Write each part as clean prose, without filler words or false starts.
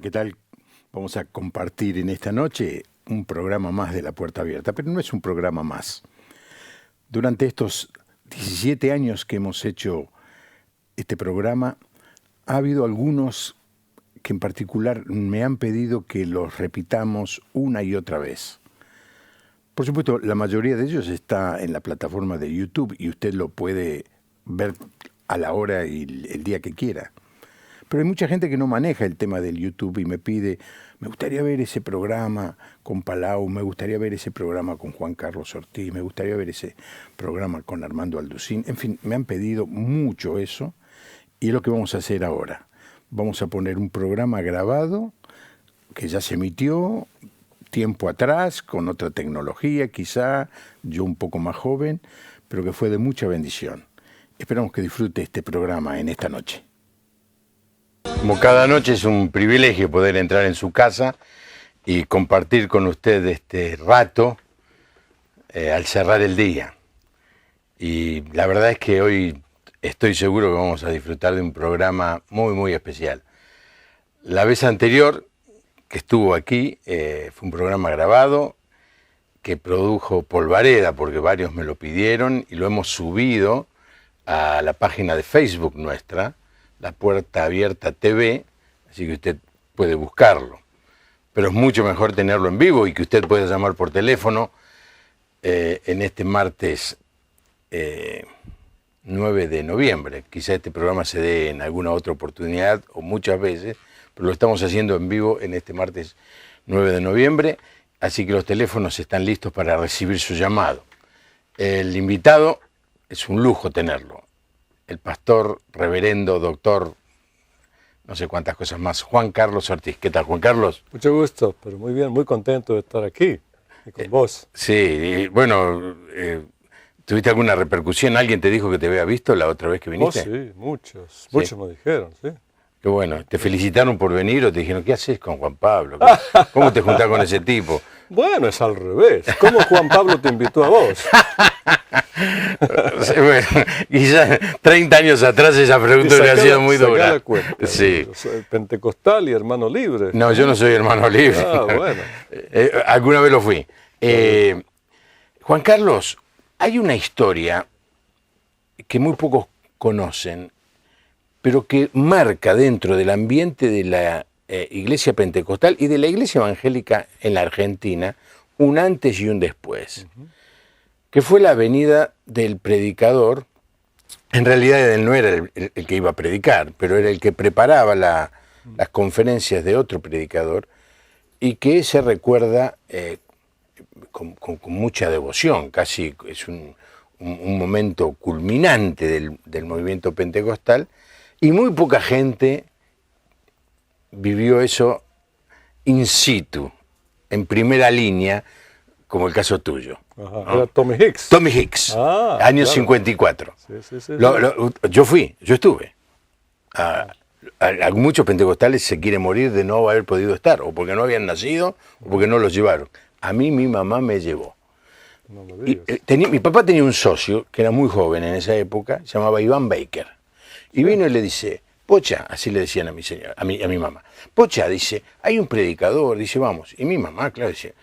¿qué tal? Vamos a compartir en esta noche un programa más de La Puerta Abierta, pero no es un programa más. Durante estos 17 años que hemos hecho este programa, ha habido algunos que en particular me han pedido que los repitamos una y otra vez. Por supuesto, la mayoría de ellos está en la plataforma de YouTube y usted lo puede ver a la hora y el día que quiera. Pero hay mucha gente que no maneja el tema del YouTube y me pide, me gustaría ver ese programa con Palau, me gustaría ver ese programa con Juan Carlos Ortiz, me gustaría ver ese programa con Armando Alducín. En fin, me han pedido mucho eso y es lo que vamos a hacer ahora. Vamos a poner un programa grabado que ya se emitió tiempo atrás, con otra tecnología quizá, yo un poco más joven, pero que fue de mucha bendición. Esperamos que disfrute este programa en esta noche. Como cada noche es un privilegio poder entrar en su casa y compartir con usted este rato al cerrar el día. Y la verdad es que hoy estoy seguro que vamos a disfrutar de un programa muy, muy especial. La vez anterior que estuvo aquí fue un programa grabado que produjo Polvareda, porque varios me lo pidieron, y lo hemos subido a la página de Facebook nuestra, La Puerta Abierta TV, así que usted puede buscarlo. Pero es mucho mejor tenerlo en vivo y que usted pueda llamar por teléfono en este martes 9 de noviembre. Quizá este programa se dé en alguna otra oportunidad o muchas veces, pero lo estamos haciendo en vivo en este martes 9 de noviembre, así que los teléfonos están listos para recibir su llamado. El invitado es un lujo tenerlo. El pastor, reverendo, doctor, no sé cuántas cosas más, Juan Carlos Ortiz. ¿Qué tal, Juan Carlos? Mucho gusto, pero muy bien, muy contento de estar aquí y con vos. Sí, y bueno, ¿tuviste alguna repercusión? ¿Alguien te dijo que te había visto la otra vez que viniste? Oh, sí, muchos me dijeron, sí. Qué bueno, ¿te felicitaron por venir o te dijeron, qué haces con Juan Pablo? ¿Cómo te juntás con ese tipo? Bueno, es al revés. ¿Cómo Juan Pablo te invitó a vos? Bueno, quizás 30 años atrás esa pregunta hubiera sido muy dura. La cuenta. Sí. Yo soy pentecostal y hermano libre. No, yo no soy hermano libre. Ah, bueno. Alguna vez lo fui. Juan Carlos, hay una historia que muy pocos conocen, pero que marca dentro del ambiente de la iglesia pentecostal y de la iglesia evangélica en la Argentina un antes y un después. Que fue la venida del predicador. En realidad él no era el que iba a predicar, pero era el que preparaba las conferencias de otro predicador y que se recuerda con mucha devoción, casi es un momento culminante del movimiento pentecostal, y muy poca gente vivió eso in situ, en primera línea, como el caso tuyo. Ajá, ¿no? Era Tommy Hicks. Tommy Hicks, año claro. 54. Sí. Yo estuve. A muchos pentecostales se quieren morir de no haber podido estar, o porque no habían nacido, o porque no los llevaron. A mí mi mamá me llevó. No lo digas. Mi papá tenía un socio, que era muy joven en esa época, se llamaba Iván Baker. Y vino y le dice, Pocha, así le decían a mi señora, a mi mamá. Pocha, dice, hay un predicador, dice, vamos. Y mi mamá, claro, dice,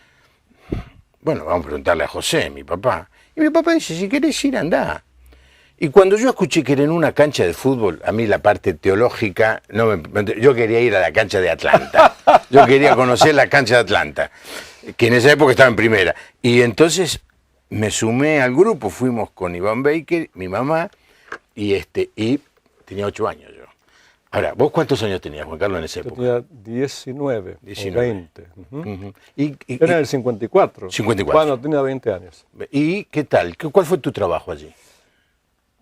bueno, vamos a preguntarle a José, mi papá. Y mi papá dice, si querés ir, andá. Y cuando yo escuché que era en una cancha de fútbol, a mí la parte teológica, yo quería ir a la cancha de Atlanta. Yo quería conocer la cancha de Atlanta, que en esa época estaba en primera. Y entonces me sumé al grupo, fuimos con Iván Baker, mi mamá, y tenía 8 años yo. Ahora, ¿vos cuántos años tenías, Juan Carlos, en esa época? Tenía 19 o 20. Era en el 54. 54. Cuando tenía 20 años. ¿Y qué tal? ¿Cuál fue tu trabajo allí?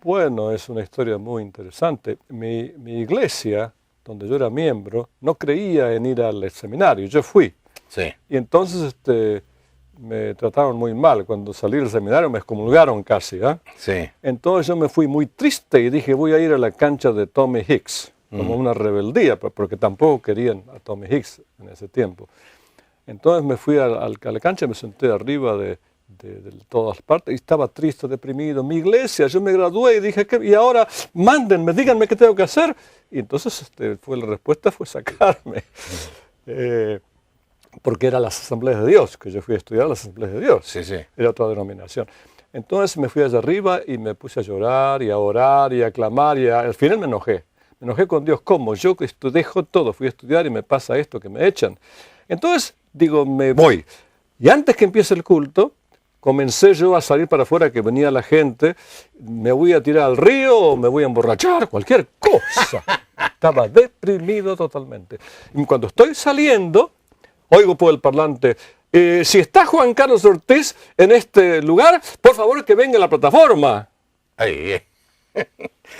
Bueno, es una historia muy interesante. Mi iglesia, donde yo era miembro, no creía en ir al seminario. Yo fui. Sí. Y entonces me trataron muy mal. Cuando salí del seminario me excomulgaron casi. Sí. Entonces yo me fui muy triste y dije, voy a ir a la cancha de Tommy Hicks, como una rebeldía, porque tampoco querían a Tommy Hicks en ese tiempo. Entonces me fui a la cancha, me senté arriba de todas partes y estaba triste, deprimido. Mi iglesia, yo me gradué y dije, y ahora mándenme, díganme qué tengo que hacer. Y entonces la respuesta fue sacarme. porque era las Asambleas de Dios, que yo fui a estudiar las Asambleas de Dios. Sí, sí. Era otra denominación. Entonces me fui allá arriba y me puse a llorar y a orar y a clamar y al final me enojé. Me enojé con Dios. ¿Cómo? Yo dejo todo, fui a estudiar y me pasa esto, que me echan. Entonces digo, me voy. Y antes que empiece el culto, comencé yo a salir para afuera, que venía la gente, me voy a tirar al río o me voy a emborrachar, cualquier cosa. Estaba deprimido totalmente. Y cuando estoy saliendo, oigo por el parlante, si está Juan Carlos Ortiz en este lugar, por favor que venga a la plataforma. Ahí,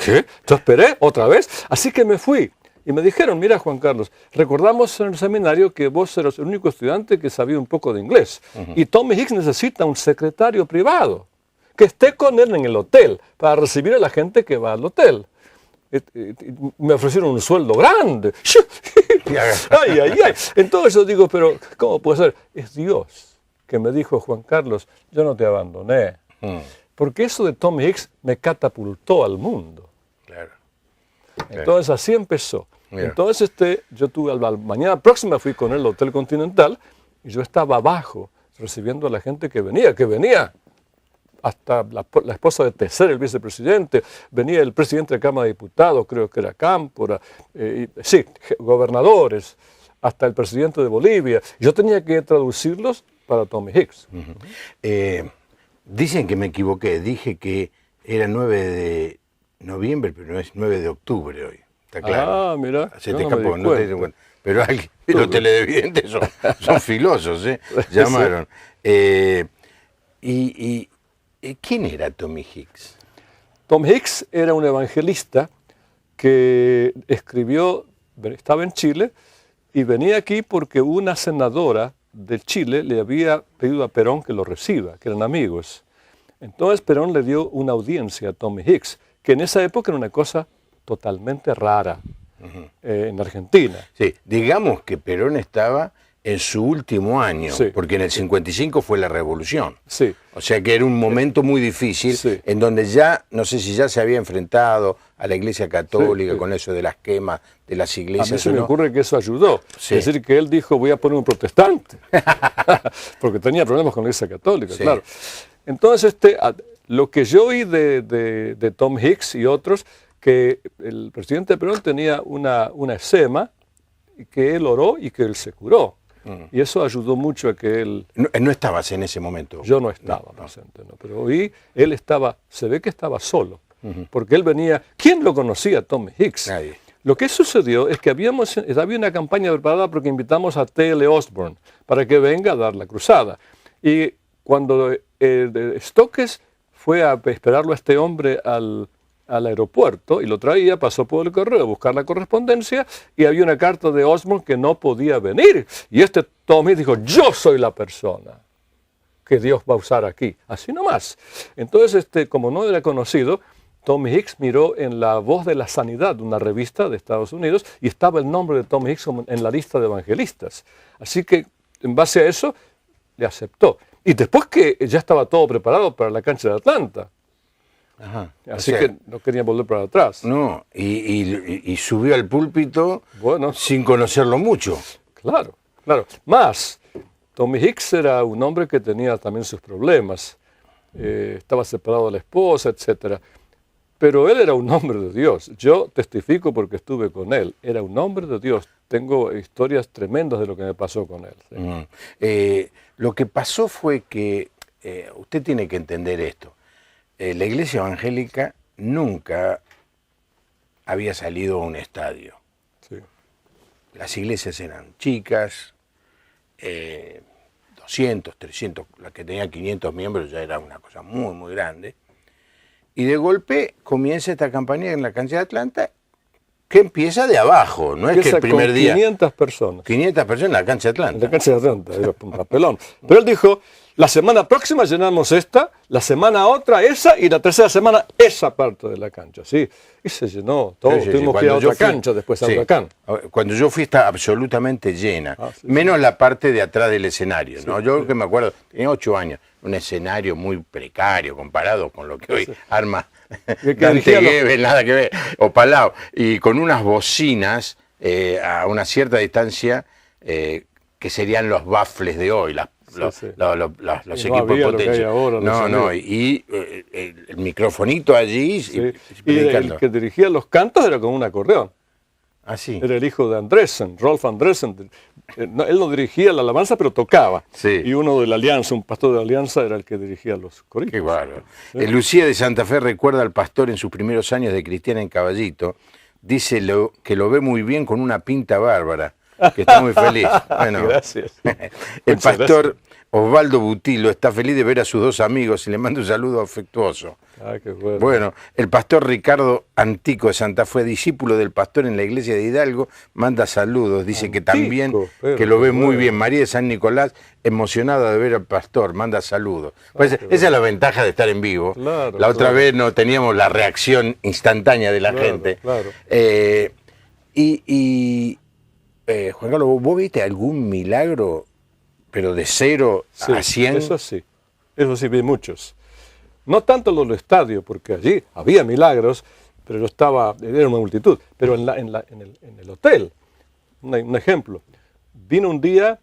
¿Qué? Yo esperé otra vez, así que me fui. Y me dijeron, mira Juan Carlos, recordamos en el seminario que vos eras el único estudiante que sabía un poco de inglés. Y Tommy Hicks necesita un secretario privado que esté con él en el hotel para recibir a la gente que va al hotel. Me ofrecieron un sueldo grande. Ay, ay, ay. Entonces yo digo, pero ¿cómo puede ser? Es Dios que me dijo, Juan Carlos, yo no te abandoné. Porque eso de Tommy Hicks me catapultó al mundo. Claro. Entonces así empezó. Mira. Entonces yo tuve, la mañana próxima fui con él al Hotel Continental y yo estaba abajo recibiendo a la gente que venía. Hasta la esposa de Tecer, el vicepresidente, venía el presidente de la Cámara de Diputados, creo que era Cámpora, sí, gobernadores, hasta el presidente de Bolivia. Yo tenía que traducirlos para Tommy Hicks. Dicen que me equivoqué, dije que era 9 de noviembre, pero no es 9 de octubre hoy. Está claro. Ah, mira. Se te escapó, no te diste cuenta. Pero los televidentes son filosos, ¿eh? Llamaron. ¿Quién era Tommy Hicks? Tom Hicks era un evangelista que escribió, estaba en Chile y venía aquí porque una senadora de Chile le había pedido a Perón que lo reciba, que eran amigos. Entonces Perón le dio una audiencia a Tommy Hicks, que en esa época era una cosa totalmente rara en Argentina. Sí, digamos que Perón estaba en su último año, Sí. porque en el 55 fue la revolución. Sí. O sea que era un momento muy difícil, Sí. en donde ya, no sé si ya se había enfrentado a la Iglesia Católica, Sí. con eso de las quemas de las A mí iglesias. se ¿o me no? ocurre que eso ayudó. Sí. Es decir, que él dijo, voy a poner un protestante, porque tenía problemas con la Iglesia Católica, Sí. claro. Entonces, lo que yo oí de Tom Hicks y otros, que el presidente Perón tenía una eczema, y que él oró y que él se curó. Y eso ayudó mucho a que él... No estabas en ese momento. Yo no estaba presente, no, pero oí, él estaba, se ve que estaba solo, porque él venía... ¿Quién lo conocía, Tommy Hicks? Nadie. Lo que sucedió es que había una campaña preparada porque invitamos a T.L. Osborne para que venga a dar la cruzada. Y cuando Stokes fue a esperarlo a este hombre al aeropuerto y lo traía, pasó por el correo a buscar la correspondencia y había una carta de Osborne que no podía venir. Y Tommy dijo, yo soy la persona que Dios va a usar aquí. Así nomás. Entonces, como no era conocido, Tommy Hicks miró en La Voz de la Sanidad, una revista de Estados Unidos, y estaba el nombre de Tommy Hicks en la lista de evangelistas. Así que, en base a eso, le aceptó. Y después que ya estaba todo preparado para la cancha de Atlanta. Ajá. Así O sea, que no querían volver para atrás. No, y subió al púlpito Bueno. sin conocerlo mucho. Claro, claro. Más, Tommy Hicks era un hombre que tenía también sus problemas. Estaba separado de la esposa, etc. Pero él era un hombre de Dios. Yo testifico porque estuve con él. Era un hombre de Dios. Tengo historias tremendas de lo que me pasó con él. ¿Sí? Lo que pasó fue que, usted tiene que entender esto, la iglesia evangélica nunca había salido a un estadio. Sí. Las iglesias eran chicas, 200, 300, la que tenía 500 miembros ya era una cosa muy, muy grande. Y de golpe comienza esta campaña en la cancha de Atlanta, que empieza de abajo, no es que el primer con día... 500 personas. 500 personas en la cancha de En la Atlanta. cancha de Atlanta, era un papelón. Pero él dijo, la semana próxima llenamos esta, la semana otra esa y la tercera semana esa parte de la cancha. ¿Sí? Y se llenó todo. Sí, sí, Tuvimos sí. que ir a Cuando yo otra fui- cancha después a sí. Huracán. Cuando yo fui está absolutamente llena, Sí, menos la parte de atrás del escenario. ¿no? Yo que me acuerdo, tenía 8 años, un escenario muy precario comparado con lo que hoy arma que Dante dirigía los- Gebel, nada que ver, o Palau, y con unas bocinas a una cierta distancia que serían los baffles de hoy, los no equipos había de lo que hay potencia. ahora, El microfonito allí. Sí. Y el que dirigía los cantos era con un acordeón. Ah, sí. Era el hijo de Andresen, Rolf Andresen. Él no dirigía la alabanza, pero tocaba. Sí. Y uno de la Alianza, un pastor de la Alianza, era el que dirigía los coristas. Qué bárbaro. Sí. Lucía de Santa Fe recuerda al pastor en sus primeros años de cristiana en Caballito. Dice que lo ve muy bien con una pinta bárbara, que está muy feliz. Bueno, gracias. El Muchas pastor Osvaldo Butilo está feliz de ver a sus dos amigos y le manda un saludo afectuoso. Ah, qué bueno. Bueno, el pastor Ricardo Antico de Santa Fe, discípulo del pastor en la iglesia de Hidalgo, manda saludos, dice que también, que lo ve muy bien. María de San Nicolás, emocionada de ver al pastor, manda saludos. Pues esa es la ventaja de estar en vivo. Claro, la otra vez no teníamos la reacción instantánea de la gente. Claro. Juan Carlos, ¿vos viste algún milagro, pero de 0 a 100? Eso sí vi muchos. No tanto en los estadios, porque allí había milagros, pero era una multitud. Pero en el hotel, un ejemplo, vino un día,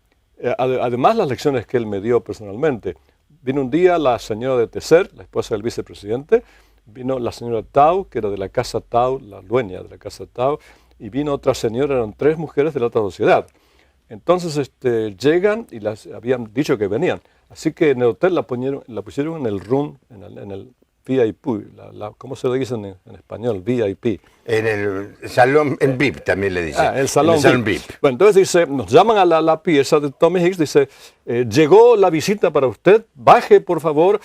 además las lecciones que él me dio personalmente, vino un día la señora de Tecer, la esposa del vicepresidente, vino la señora Tau, que era de la casa Tau, la dueña de la casa Tau, y vino otra señora, eran 3 mujeres de la otra sociedad. Entonces llegan y las habían dicho que venían. Así que en el hotel la pusieron en el room, en el VIP, ¿cómo se le dice en español? VIP. En el salón, en VIP también le dicen. El salón VIP. Bueno, entonces dice, nos llaman a la pieza de Tommy Hicks, dice, llegó la visita para usted, baje por favor,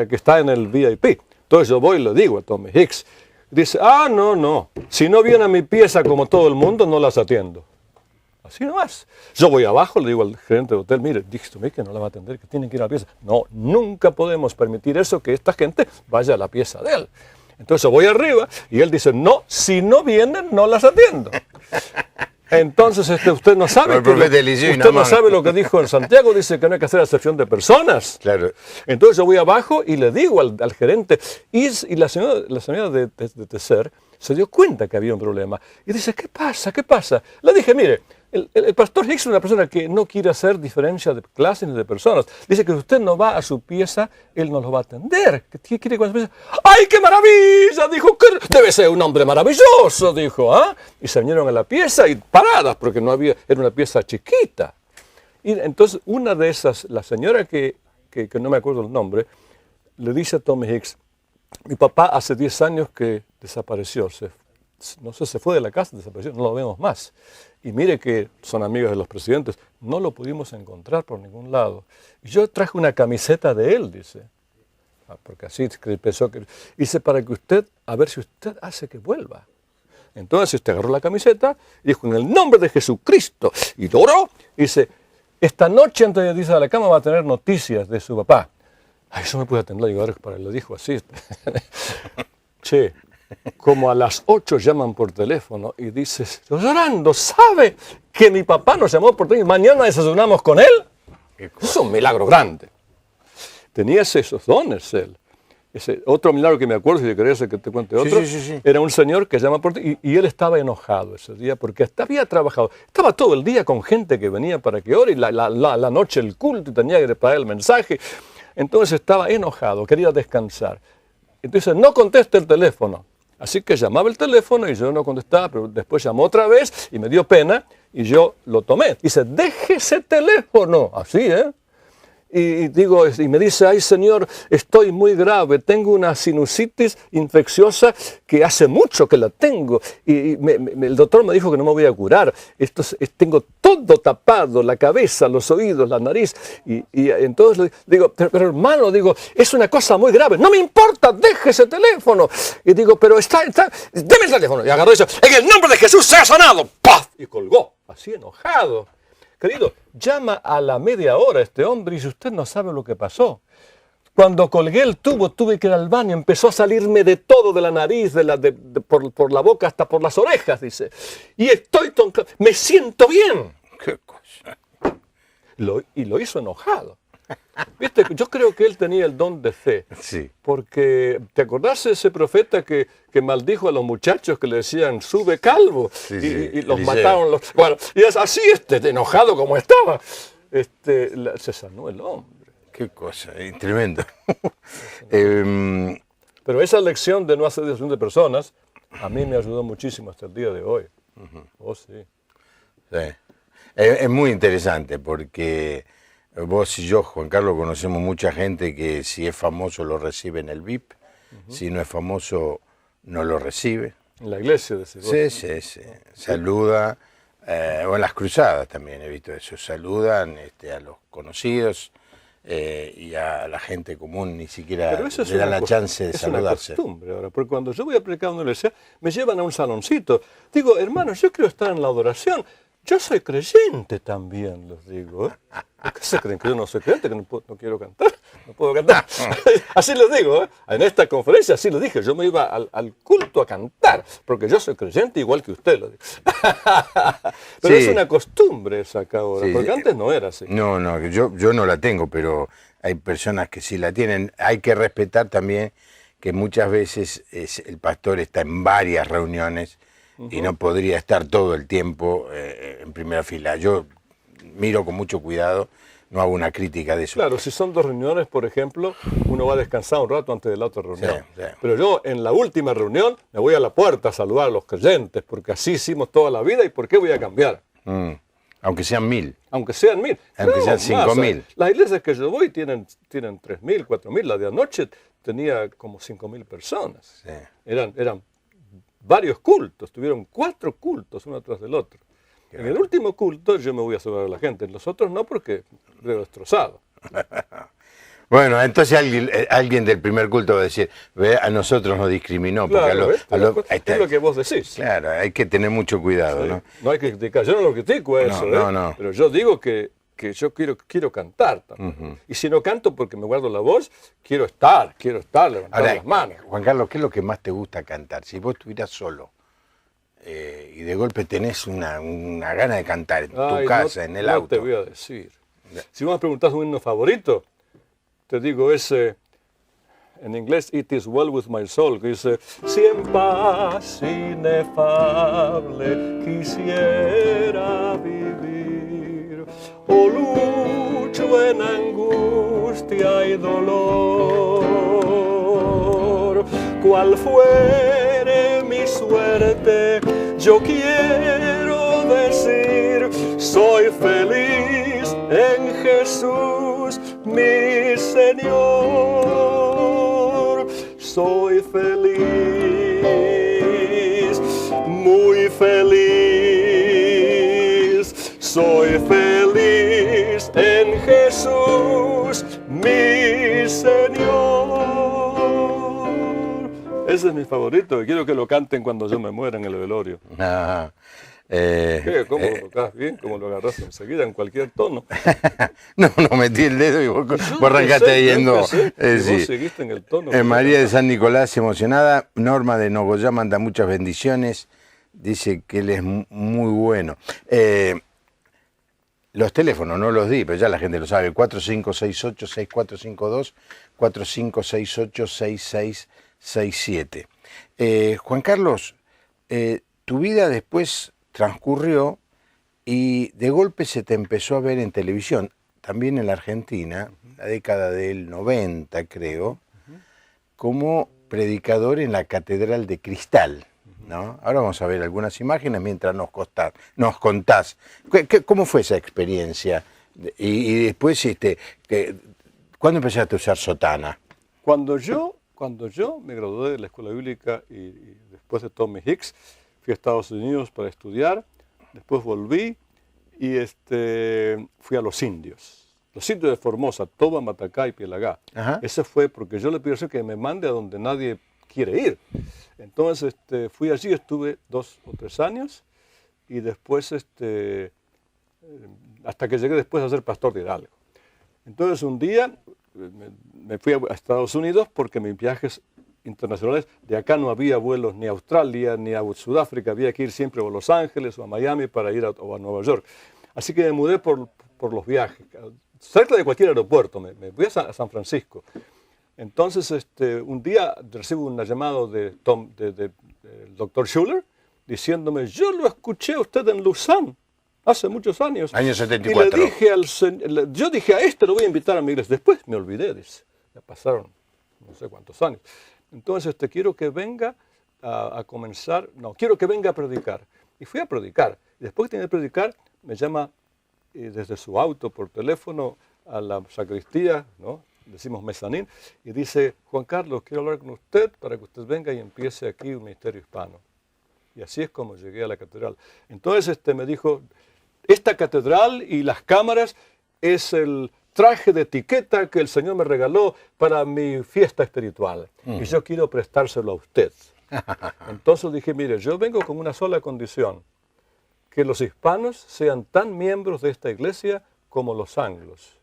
que está en el VIP. Entonces yo voy y le digo a Tommy Hicks, dice, no, si no viene a mi pieza como todo el mundo, no las atiendo. Así nomás. Yo voy abajo, le digo al gerente del hotel, mire, dígame que no la va a atender, que tienen que ir a la pieza. No, nunca podemos permitir eso, que esta gente vaya a la pieza de él. Entonces yo voy arriba y él dice, no, si no vienen, no las atiendo. Entonces usted no sabe lo que dijo en Santiago, dice que no hay que hacer acepción de personas. Claro. Entonces yo voy abajo y le digo al gerente, y la señora de Tecer se dio cuenta que había un problema. Y dice, ¿qué pasa? Le dije, mire, el pastor Hicks es una persona que no quiere hacer diferencia de clases ni de personas. Dice que si usted no va a su pieza, él no lo va a atender. ¿Qué quiere con su pieza? ¡Ay, qué maravilla! Dijo, que debe ser un hombre maravilloso, dijo. Y se vinieron a la pieza y paradas, porque era una pieza chiquita. Y entonces una de esas, la señora que no me acuerdo el nombre, le dice a Tommy Hicks, mi papá hace 10 años que desapareció, se fue de la casa, desapareció, no lo vemos más. Y mire que son amigos de los presidentes, no lo pudimos encontrar por ningún lado. Y yo traje una camiseta de él, dice, porque así pensó que... Dice, para que a ver si usted hace que vuelva. Entonces usted agarró la camiseta y dijo, en el nombre de Jesucristo, y oró, dice, esta noche antes de irse a la cama va a tener noticias de su papá. Ay, eso me puede atender, lo dijo así. Che, como a las 8 llaman por teléfono y dices, llorando, ¿sabe que mi papá nos llamó por teléfono y mañana desayunamos con él? Es un milagro grande. Tenía esos dones él. Otro milagro que me acuerdo, si querés que te cuente otro, sí. Era un señor que llama por teléfono y él estaba enojado ese día porque hasta había trabajado. Estaba todo el día con gente que venía para que ore y la noche el culto y tenía que preparar el mensaje. Entonces estaba enojado, quería descansar. Entonces no contesta el teléfono. Así que llamaba el teléfono y yo no contestaba, pero después llamó otra vez y me dio pena y yo lo tomé. Dice, deje ese teléfono. Así, Y me dice, ay señor, estoy muy grave, tengo una sinusitis infecciosa que hace mucho que la tengo. Y el doctor me dijo que no me voy a curar. Tengo todo tapado, la cabeza, los oídos, la nariz. Y entonces le digo, pero hermano, es una cosa muy grave. No me importa, deje ese teléfono. Y digo, pero deme el teléfono. Y agarró y dice, en el nombre de Jesús sea sanado. ¡Paf! Y colgó, así enojado. Querido, llama a la media hora este hombre y si usted no sabe lo que pasó. Cuando colgué el tubo, tuve que ir al baño, empezó a salirme de todo, de la nariz, por la boca hasta por las orejas, dice. Y me siento bien. ¿Qué cosa? Y lo hizo enojado. Viste, yo creo que él tenía el don de fe. Sí. Porque, ¿te acordás de ese profeta que maldijo a los muchachos que le decían, sube calvo? Sí, y, sí, y los Eliseo. mataron. Bueno, y es así, enojado como estaba. Se sanó el hombre. Qué cosa, tremendo. Pero esa lección de no hacer distinción de personas, a mí me ayudó muchísimo hasta el día de hoy. Oh, sí. Sí. Es muy interesante porque vos y yo, Juan Carlos, conocemos mucha gente que si es famoso lo recibe en el VIP, si no es famoso no lo recibe. En la iglesia, de Sí. Saluda, o en las cruzadas también he visto eso, saludan a los conocidos y a la gente común ni siquiera le dan la chance de saludarse. Es una costumbre ahora, porque cuando yo voy a predicar en una iglesia, me llevan a un saloncito. Digo, hermanos, yo quiero estar en la adoración. Yo soy creyente también, les digo. ¿Por qué se creen que yo no soy creyente, que no quiero cantar? No puedo cantar. Así les digo, ¿eh? En esta conferencia así les dije, yo me iba al culto a cantar, porque yo soy creyente igual que usted, lo digo. Pero sí, es una costumbre esa acá ahora, sí, porque antes no era así. No, yo no la tengo, pero hay personas que sí la tienen. Hay que respetar también que muchas veces el pastor está en varias reuniones y no podría estar todo el tiempo en primera fila. Yo miro con mucho cuidado, no hago una crítica de eso. Claro, si son dos reuniones, por ejemplo, uno va a descansar un rato antes de la otra reunión. Sí. Pero yo en la última reunión me voy a la puerta a saludar a los creyentes, porque así hicimos toda la vida y ¿por qué voy a cambiar? Aunque sean 1000. Aunque sean 1000. Aunque sean 5000. Las iglesias que yo voy tienen 3000, 4000. La de anoche tenía como 5000 personas. Sí. Eran varios cultos, tuvieron 4 cultos uno tras del otro. En el último culto yo me voy a saludar a la gente, en los otros no porque veo destrozado. Bueno, entonces alguien del primer culto va a decir, ve, a nosotros nos discriminó. Claro, es lo que vos decís. Claro, hay que tener mucho cuidado, sí. ¿No? No hay que criticar, yo no lo critico eso, no. Pero yo digo que yo quiero cantar también. Y si no canto porque me guardo la voz, quiero estar, levantar las manos. Juan Carlos, ¿qué es lo que más te gusta cantar? Si vos estuvieras solo y de golpe tenés una gana de cantar en tu casa, en el auto. No te voy a decir. Si vos me preguntás un himno favorito, te digo ese, en inglés, It is well with my soul, que dice, si en paz inefable quisiera vivir, o lucho en angustia y dolor, cual fuere mi suerte, yo quiero decir, soy feliz en Jesús, mi Señor. Soy feliz, muy feliz. Soy feliz en Jesús, mi Señor. Ese es mi favorito y quiero que lo canten cuando yo me muera en el velorio. ¿Cómo lo tocás bien? ¿Cómo lo agarrás enseguida en cualquier tono? No, metí el dedo y vos arrancaste yendo. Vos seguiste en el tono. María de San Nicolás, emocionada. Norma de Nogoyá manda muchas bendiciones. Dice que él es muy bueno. Los teléfonos no los di, pero ya la gente lo sabe. 4568-6452, 4568-6667. Juan Carlos, tu vida después transcurrió y de golpe se te empezó a ver en televisión, también en la Argentina, la década del 90 creo, como predicador en la Catedral de Cristal, ¿no? Ahora vamos a ver algunas imágenes mientras nos contás. ¿Cómo fue esa experiencia? Y después, ¿cuándo empezaste a usar sotana? Cuando yo me gradué de la escuela bíblica y después de Tommy Hicks, fui a Estados Unidos para estudiar, después volví y fui a los indios de Formosa, Toba, Matacá y Pielagá. Ese fue porque yo le pedí que me mande a donde nadie quiere ir. Entonces fui allí, estuve 2 o 3 años y después, hasta que llegué después a ser pastor de Hidalgo. Entonces un día me fui a Estados Unidos porque mis viajes internacionales, de acá no había vuelos ni a Australia ni a Sudáfrica, había que ir siempre a Los Ángeles o a Miami para ir o a Nueva York. Así que me mudé por los viajes. cerca de cualquier aeropuerto, me voy a San Francisco. Entonces, un día recibo una llamada del doctor Schuller diciéndome, yo lo escuché a usted en Lausanne hace muchos años. Año 74. Y le dije yo dije, a este lo voy a invitar a mi iglesia. Después me olvidé, dice, ya pasaron no sé cuántos años. Entonces, quiero que venga a comenzar, no, quiero que venga a predicar. Y fui a predicar. Y después que terminé de predicar, me llama desde su auto por teléfono a la sacristía, ¿no? Decimos mezanín, y dice, Juan Carlos, quiero hablar con usted para que usted venga y empiece aquí un ministerio hispano. Y así es como llegué a la catedral. Entonces me dijo, esta catedral y las cámaras es el traje de etiqueta que el Señor me regaló para mi fiesta espiritual. Y yo quiero prestárselo a usted. Entonces dije, mire, yo vengo con una sola condición, que los hispanos sean tan miembros de esta iglesia como los anglos.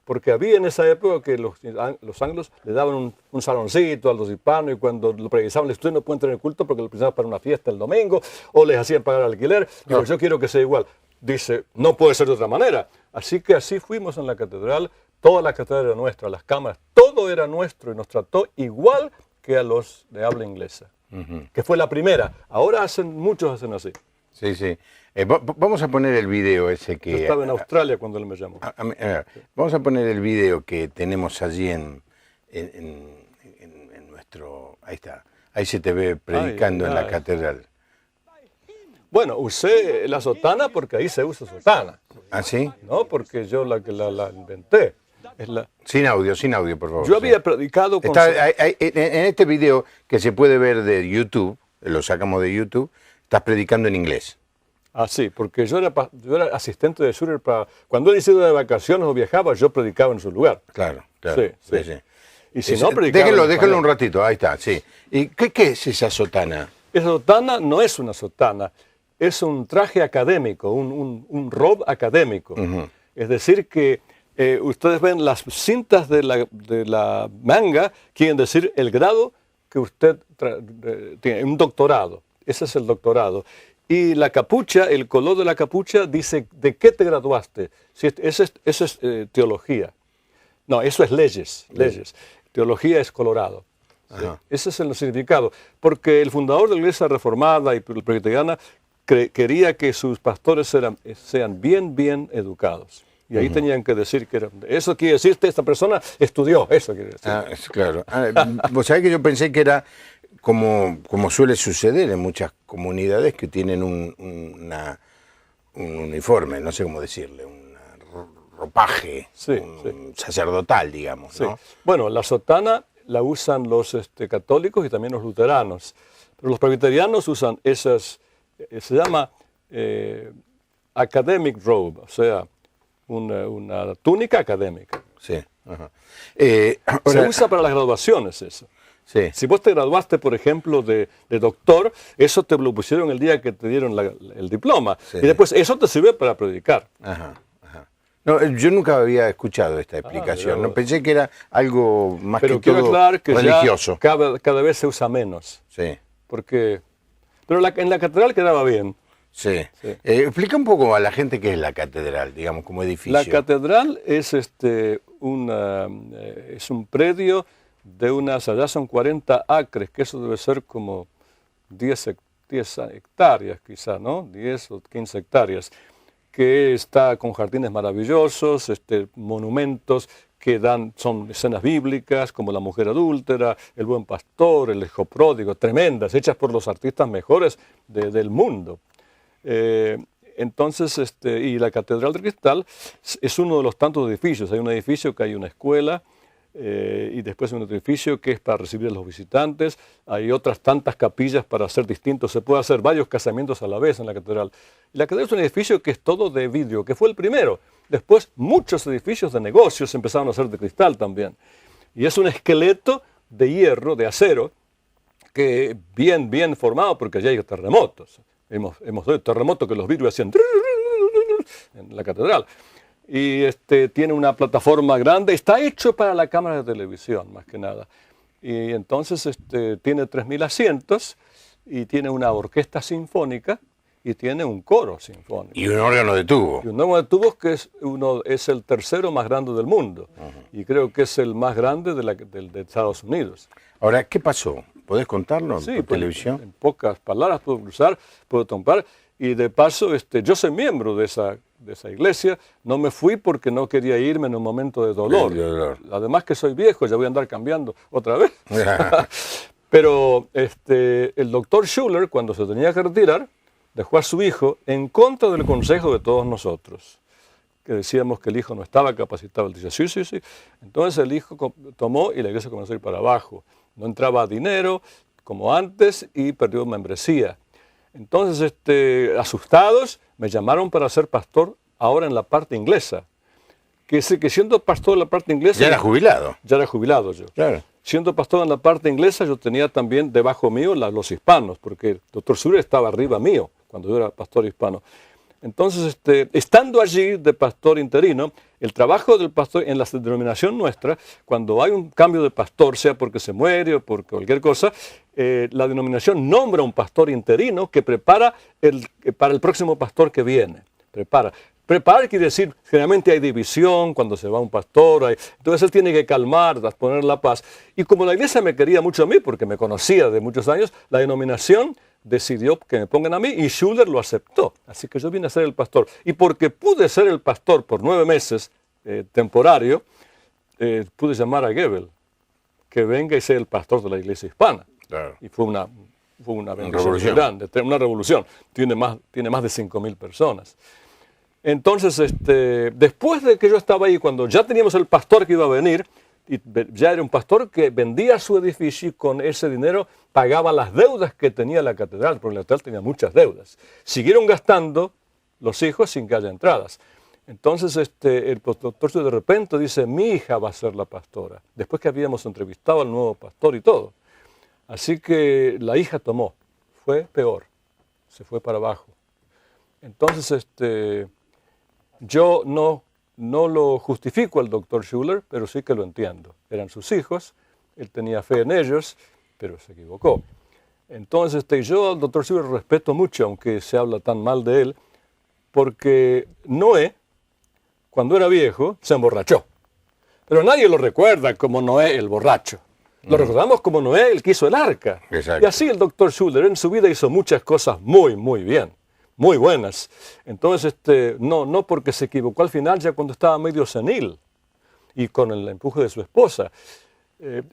Porque había en esa época que los anglos le daban un saloncito a los hispanos y cuando lo precisaban, usted no puede entrar en el culto porque lo precisaban para una fiesta el domingo o les hacían pagar alquiler. Pero yo quiero que sea igual. Dice, no puede ser de otra manera. Así que así fuimos en la catedral. Toda la catedral era nuestra, las cámaras, todo era nuestro y nos trató igual que a los de habla inglesa. Que fue la primera. Ahora muchos hacen así. Sí, sí. Vamos a poner el video ese que... Yo estaba en Australia cuando él me llamó. Vamos a poner el video que tenemos allí en nuestro... Ahí está. Ahí se te ve predicando en la catedral. Bueno, usé la sotana porque ahí se usa sotana. ¿Ah, sí? No, porque yo la inventé. Sin audio, por favor. Yo había predicado con... En este video que se puede ver de YouTube, lo sacamos de YouTube, estás predicando en inglés. Ah, sí, porque yo era asistente de Schuller para... Cuando él hiciera de vacaciones o viajaba, yo predicaba en su lugar. Claro. Sí. Y si no predicaba... Déjenlo un ratito, ahí está, sí. ¿Y qué es esa sotana? Esa sotana no es una sotana, es un traje académico, un robe académico. Es decir que ustedes ven las cintas de la manga, quieren decir el grado que usted tiene, un doctorado. Ese es el doctorado. Y la capucha, el color de la capucha dice de qué te graduaste. Eso es teología. No, eso es leyes. Teología es colorado. ¿Sí? Ese es el significado. Porque el fundador de la Iglesia Reformada y presbiteriana quería que sus pastores sean bien educados. Y ahí tenían que decir que eso quiere decir que esta persona estudió, eso quiere decir. Claro. Vos sabés que yo pensé que era como suele suceder en muchas comunidades que tienen un uniforme, no sé cómo decirle, un ropaje sacerdotal, digamos, ¿no? Bueno, la sotana la usan los católicos y también los luteranos. Pero los presbiterianos usan esas, se llama academic robe, o sea, una túnica académica. Sí. Se usa para las graduaciones eso. Sí. Si vos te graduaste, por ejemplo, de doctor, eso te lo pusieron el día que te dieron el diploma. Sí. Y después eso te sirve para predicar. No, yo nunca había escuchado esta explicación. No pensé que era algo más pero que todo aclarar que religioso. Cada vez se usa menos. Sí. Pero en la catedral quedaba bien. Sí. Explica un poco a la gente qué es la catedral, digamos, como edificio. La catedral es un predio de allá son 40 acres, que eso debe ser como 10 hectáreas quizá, ¿no? 10 o 15 hectáreas, que está con jardines maravillosos, monumentos que son escenas bíblicas, como la mujer adúltera, el buen pastor, el hijo pródigo, tremendas, hechas por los artistas mejores del mundo. Entonces, y la Catedral de Cristal es uno de los tantos edificios. Hay un edificio que hay una escuela, y después hay un edificio que es para recibir a los visitantes. Hay otras tantas capillas para hacer distintos. Se puede hacer varios casamientos a la vez en la catedral. Y la catedral es un edificio que es todo de vidrio, que fue el primero. Después muchos edificios de negocios empezaron a ser de cristal también. Y es un esqueleto de hierro, de acero, que bien formado, porque allá hay terremotos. Hemos tenido terremotos que los vidrios hacían en la catedral. Y tiene una plataforma grande, está hecho para la cámara de televisión, más que nada. Y entonces tiene 3.000 asientos y tiene una orquesta sinfónica y tiene un coro sinfónico. Y un órgano de tubo. Y un órgano de tubos que es el tercero más grande del mundo. Y creo que es el más grande de Estados Unidos. Ahora, ¿qué pasó? ¿Podés contarlo Sí, por televisión? En pocas palabras puedo cruzar, puedo trompar. Y de paso, yo soy miembro de esa iglesia. No me fui porque no quería irme en un momento de dolor. Además que soy viejo, ya voy a andar cambiando otra vez. Pero el doctor Schuller, cuando se tenía que retirar, dejó a su hijo en contra del consejo de todos nosotros, que decíamos que el hijo no estaba capacitado. Él dice, sí. Entonces el hijo tomó y la iglesia comenzó a ir para abajo. No entraba dinero como antes y perdió membresía. Entonces, asustados, me llamaron para ser pastor ahora en la parte inglesa. Que siendo pastor en la parte inglesa... ¿Ya era jubilado? Ya era jubilado yo. Claro. Siendo pastor en la parte inglesa, yo tenía también debajo mío los hispanos, porque el doctor Schuller estaba arriba mío cuando yo era pastor hispano. Entonces, estando allí de pastor interino, el trabajo del pastor en la denominación nuestra, cuando hay un cambio de pastor, sea porque se muere o por cualquier cosa, la denominación nombra un pastor interino que prepara para el próximo pastor que viene. Preparar quiere decir, generalmente hay división cuando se va un pastor, entonces él tiene que calmar, poner la paz. Y como la iglesia me quería mucho a mí, porque me conocía de muchos años, la denominación decidió que me pongan a mí y Schuller lo aceptó. Así que yo vine a ser el pastor. Y porque pude ser el pastor por 9 meses temporario, pude llamar a Goebel que venga y sea el pastor de la iglesia hispana. Claro. Y fue una bendición muy grande, una revolución. Tiene más de 5.000 personas. Entonces, después de que yo estaba ahí, cuando ya teníamos el pastor que iba a venir, y ya era un pastor que vendía su edificio y con ese dinero pagaba las deudas que tenía la catedral, porque la catedral tenía muchas deudas. Siguieron gastando los hijos sin que haya entradas. Entonces el doctor de repente dice, mi hija va a ser la pastora, después que habíamos entrevistado al nuevo pastor y todo. Así que la hija tomó, fue peor, se fue para abajo. Entonces yo no lo justifico al doctor Schuller, pero sí que lo entiendo. Eran sus hijos, él tenía fe en ellos, pero se equivocó. Entonces yo al doctor Schuller respeto mucho, aunque se habla tan mal de él, porque Noé, cuando era viejo, se emborrachó. Pero nadie lo recuerda como Noé el borracho. Lo recordamos como Noé el que hizo el arca. Exacto. Y así el doctor Schuller en su vida hizo muchas cosas muy, muy bien. Muy buenas. Entonces, no porque se equivocó al final, ya cuando estaba medio senil y con el empuje de su esposa.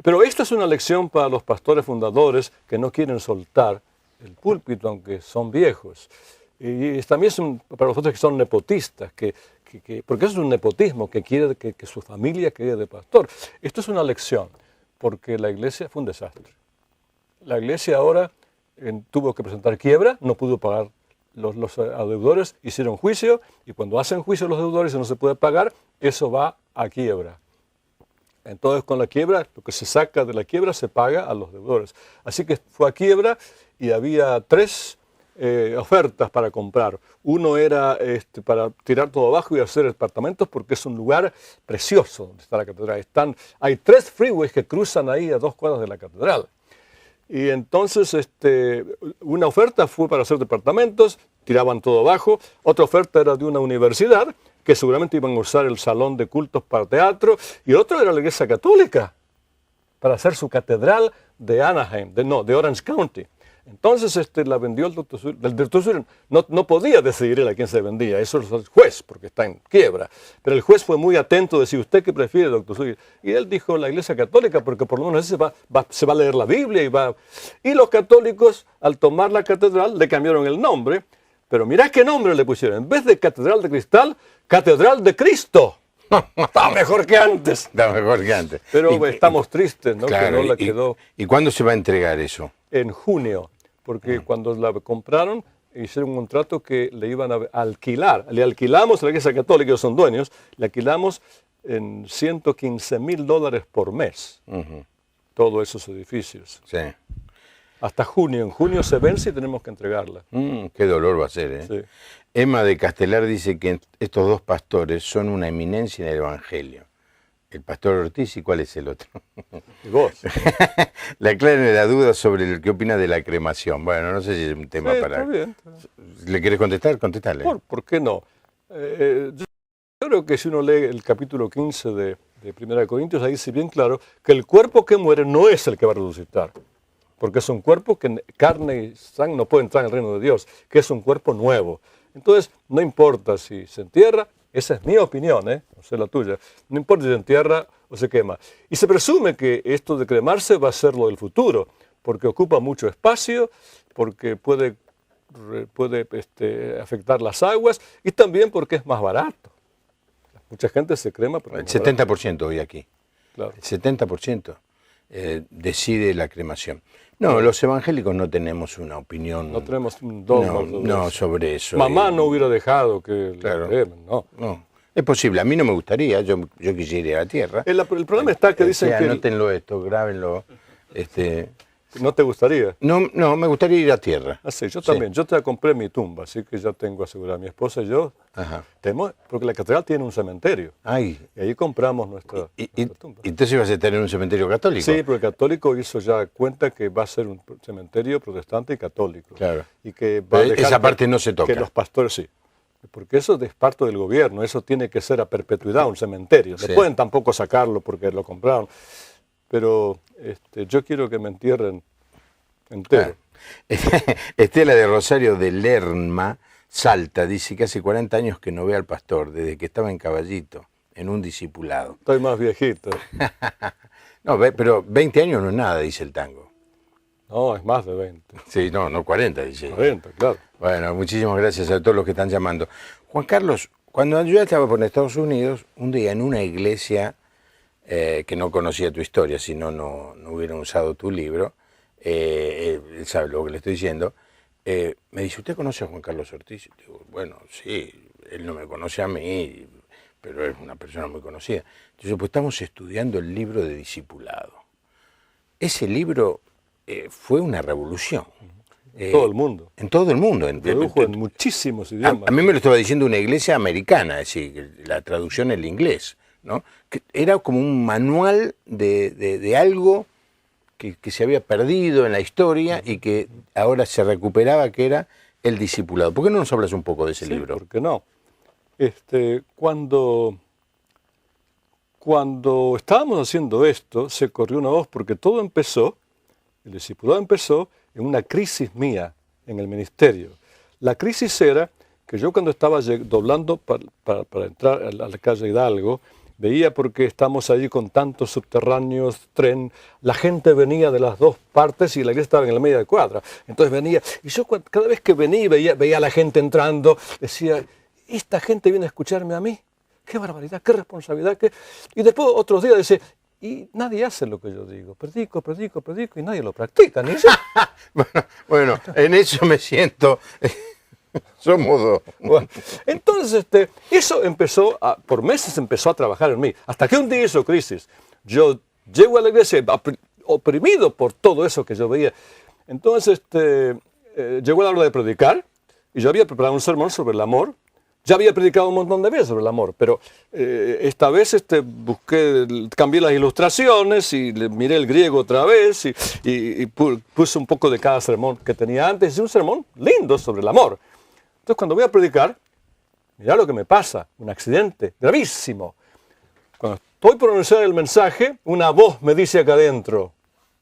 Pero esta es una lección para los pastores fundadores que no quieren soltar el púlpito, aunque son viejos. Y también para los otros que son nepotistas, porque eso es un nepotismo, que quiere que su familia quede de pastor. Esto es una lección, porque la iglesia fue un desastre. La iglesia ahora tuvo que presentar quiebra, no pudo pagar. Los deudores hicieron juicio y cuando hacen juicio los deudores y no se puede pagar, eso va a quiebra. Entonces con la quiebra, lo que se saca de la quiebra se paga a los deudores. Así que fue a quiebra y había 3 ofertas para comprar. Uno era para tirar todo abajo y hacer departamentos porque es un lugar precioso donde está la catedral. Hay 3 freeways que cruzan ahí a 2 cuadras de la catedral. Y entonces una oferta fue para hacer departamentos, tiraban todo abajo. Otra oferta era de una universidad, que seguramente iban a usar el salón de cultos para teatro. Y otro era la iglesia católica, para hacer su catedral de Anaheim, de Orange County. Entonces la vendió el doctor Schuller. El doctor Schuller no podía decidir él a quién se vendía, eso es el juez, porque está en quiebra. Pero el juez fue muy atento, decía, ¿usted qué prefiere, doctor Schuller? Y él dijo, la iglesia católica, porque por lo menos se va a leer la Biblia. Y los católicos, al tomar la catedral, le cambiaron el nombre. Pero mirá qué nombre le pusieron. En vez de Catedral de Cristal, Catedral de Cristo. Está mejor que antes. Está mejor que antes. Pero estamos tristes, ¿no? Claro, que no la quedó. ¿Y cuándo se va a entregar eso? En junio, porque cuando la compraron, hicieron un contrato que le iban a alquilar. Le alquilamos a la Iglesia Católica, ellos son dueños, le alquilamos en $115,000 por mes. Todos esos edificios. Sí. Hasta junio. En junio se vence y tenemos que entregarla. Qué dolor va a ser, ¿eh? Sí. Emma de Castelar dice que estos 2 pastores son una eminencia en el Evangelio. El pastor Ortiz, ¿y cuál es el otro? Y vos. Le aclaren la duda sobre el que opina de la cremación. Bueno, no sé si es un tema Sí, para... está bien. ¿Le querés contestar? Contestale. ¿Por qué no? Yo creo que si uno lee el capítulo 15 de 1 Corintios, ahí dice bien claro que el cuerpo que muere no es el que va a resucitar, porque es un cuerpo que carne y sangre no puede entrar en el reino de Dios, que es un cuerpo nuevo. Entonces, no importa si se entierra, esa es mi opinión, no sé la tuya, no importa si se entierra o se quema. Y se presume que esto de cremarse va a ser lo del futuro, porque ocupa mucho espacio, porque puede afectar las aguas y también porque es más barato. Mucha gente se crema. Pero El 70% hoy aquí. Claro. El 70% decide la cremación. No, los evangélicos no tenemos una opinión. No tenemos un dogma sobre eso. Mamá no hubiera dejado que claro, le cremen, no. No. Es posible, a mí no me gustaría, yo quisiera ir a la tierra. El problema está que dicen que... Anótenlo esto, grábenlo. ¿No te gustaría? No, me gustaría ir a tierra. Ah, sí, yo también. Yo te compré mi tumba, así que ya tengo asegurada. Mi esposa y yo porque la catedral tiene un cementerio. Ay. Y ahí compramos nuestra tumba. ¿Y entonces ibas a tener un cementerio católico? Sí, pero el católico hizo ya cuenta que va a ser un cementerio protestante y católico. Claro. Y que va a dejar esa parte no se toca. Que los pastores sí. Porque eso es parte del gobierno, eso tiene que ser a perpetuidad un cementerio. No pueden tampoco sacarlo porque lo compraron. Pero yo quiero que me entierren entero. Estela de Rosario de Lerma, Salta, dice que hace 40 años que no ve al pastor, desde que estaba en Caballito, en un discipulado. Estoy más viejito. No, pero 20 años no es nada, dice el tango. No, es más de 20. Sí, no 40, dice. 40, claro. Bueno, muchísimas gracias a todos los que están llamando. Juan Carlos, cuando yo estaba por Estados Unidos, un día en una iglesia... que no conocía tu historia, si no hubieran usado tu libro, él sabe lo que le estoy diciendo, me dice, ¿usted conoce a Juan Carlos Ortiz? Y digo, bueno, sí, él no me conoce a mí, pero es una persona muy conocida. Entonces, pues estamos estudiando el libro de discipulado. Ese libro fue una revolución. En todo el mundo. En todo el mundo. Tradujo en muchísimos idiomas. A mí me lo estaba diciendo una iglesia americana, es decir, la traducción en inglés, ¿no? Que era como un manual de algo que se había perdido en la historia y que ahora se recuperaba, que era el discipulado. ¿Por qué no nos hablas un poco de ese libro? ¿Por qué no? Cuando estábamos haciendo esto, se corrió una voz porque todo empezó, el discipulado empezó en una crisis mía en el ministerio. La crisis era que yo cuando estaba doblando para entrar a la calle Hidalgo, veía porque estamos allí con tantos subterráneos, tren, la gente venía de las dos partes y la iglesia estaba en la media cuadra. Entonces venía, y yo cada vez que venía y veía a la gente entrando, decía, ¿esta gente viene a escucharme a mí? ¡Qué barbaridad, qué responsabilidad! Y después otros días decía, y nadie hace lo que yo digo, predico, y nadie lo practica, ni yo. Bueno, en eso me siento... Somos dos. Bueno, entonces, eso empezó, por meses empezó a trabajar en mí. Hasta que un día hizo crisis. Yo llego a la iglesia oprimido por todo eso que yo veía. Entonces, llegó la hora de predicar y yo había preparado un sermón sobre el amor. Ya había predicado un montón de veces sobre el amor, pero esta vez cambié las ilustraciones y miré el griego otra vez y puse un poco de cada sermón que tenía antes. Y un sermón lindo sobre el amor. Entonces, cuando voy a predicar, mirá lo que me pasa, un accidente gravísimo. Cuando estoy por anunciar el mensaje, una voz me dice acá adentro,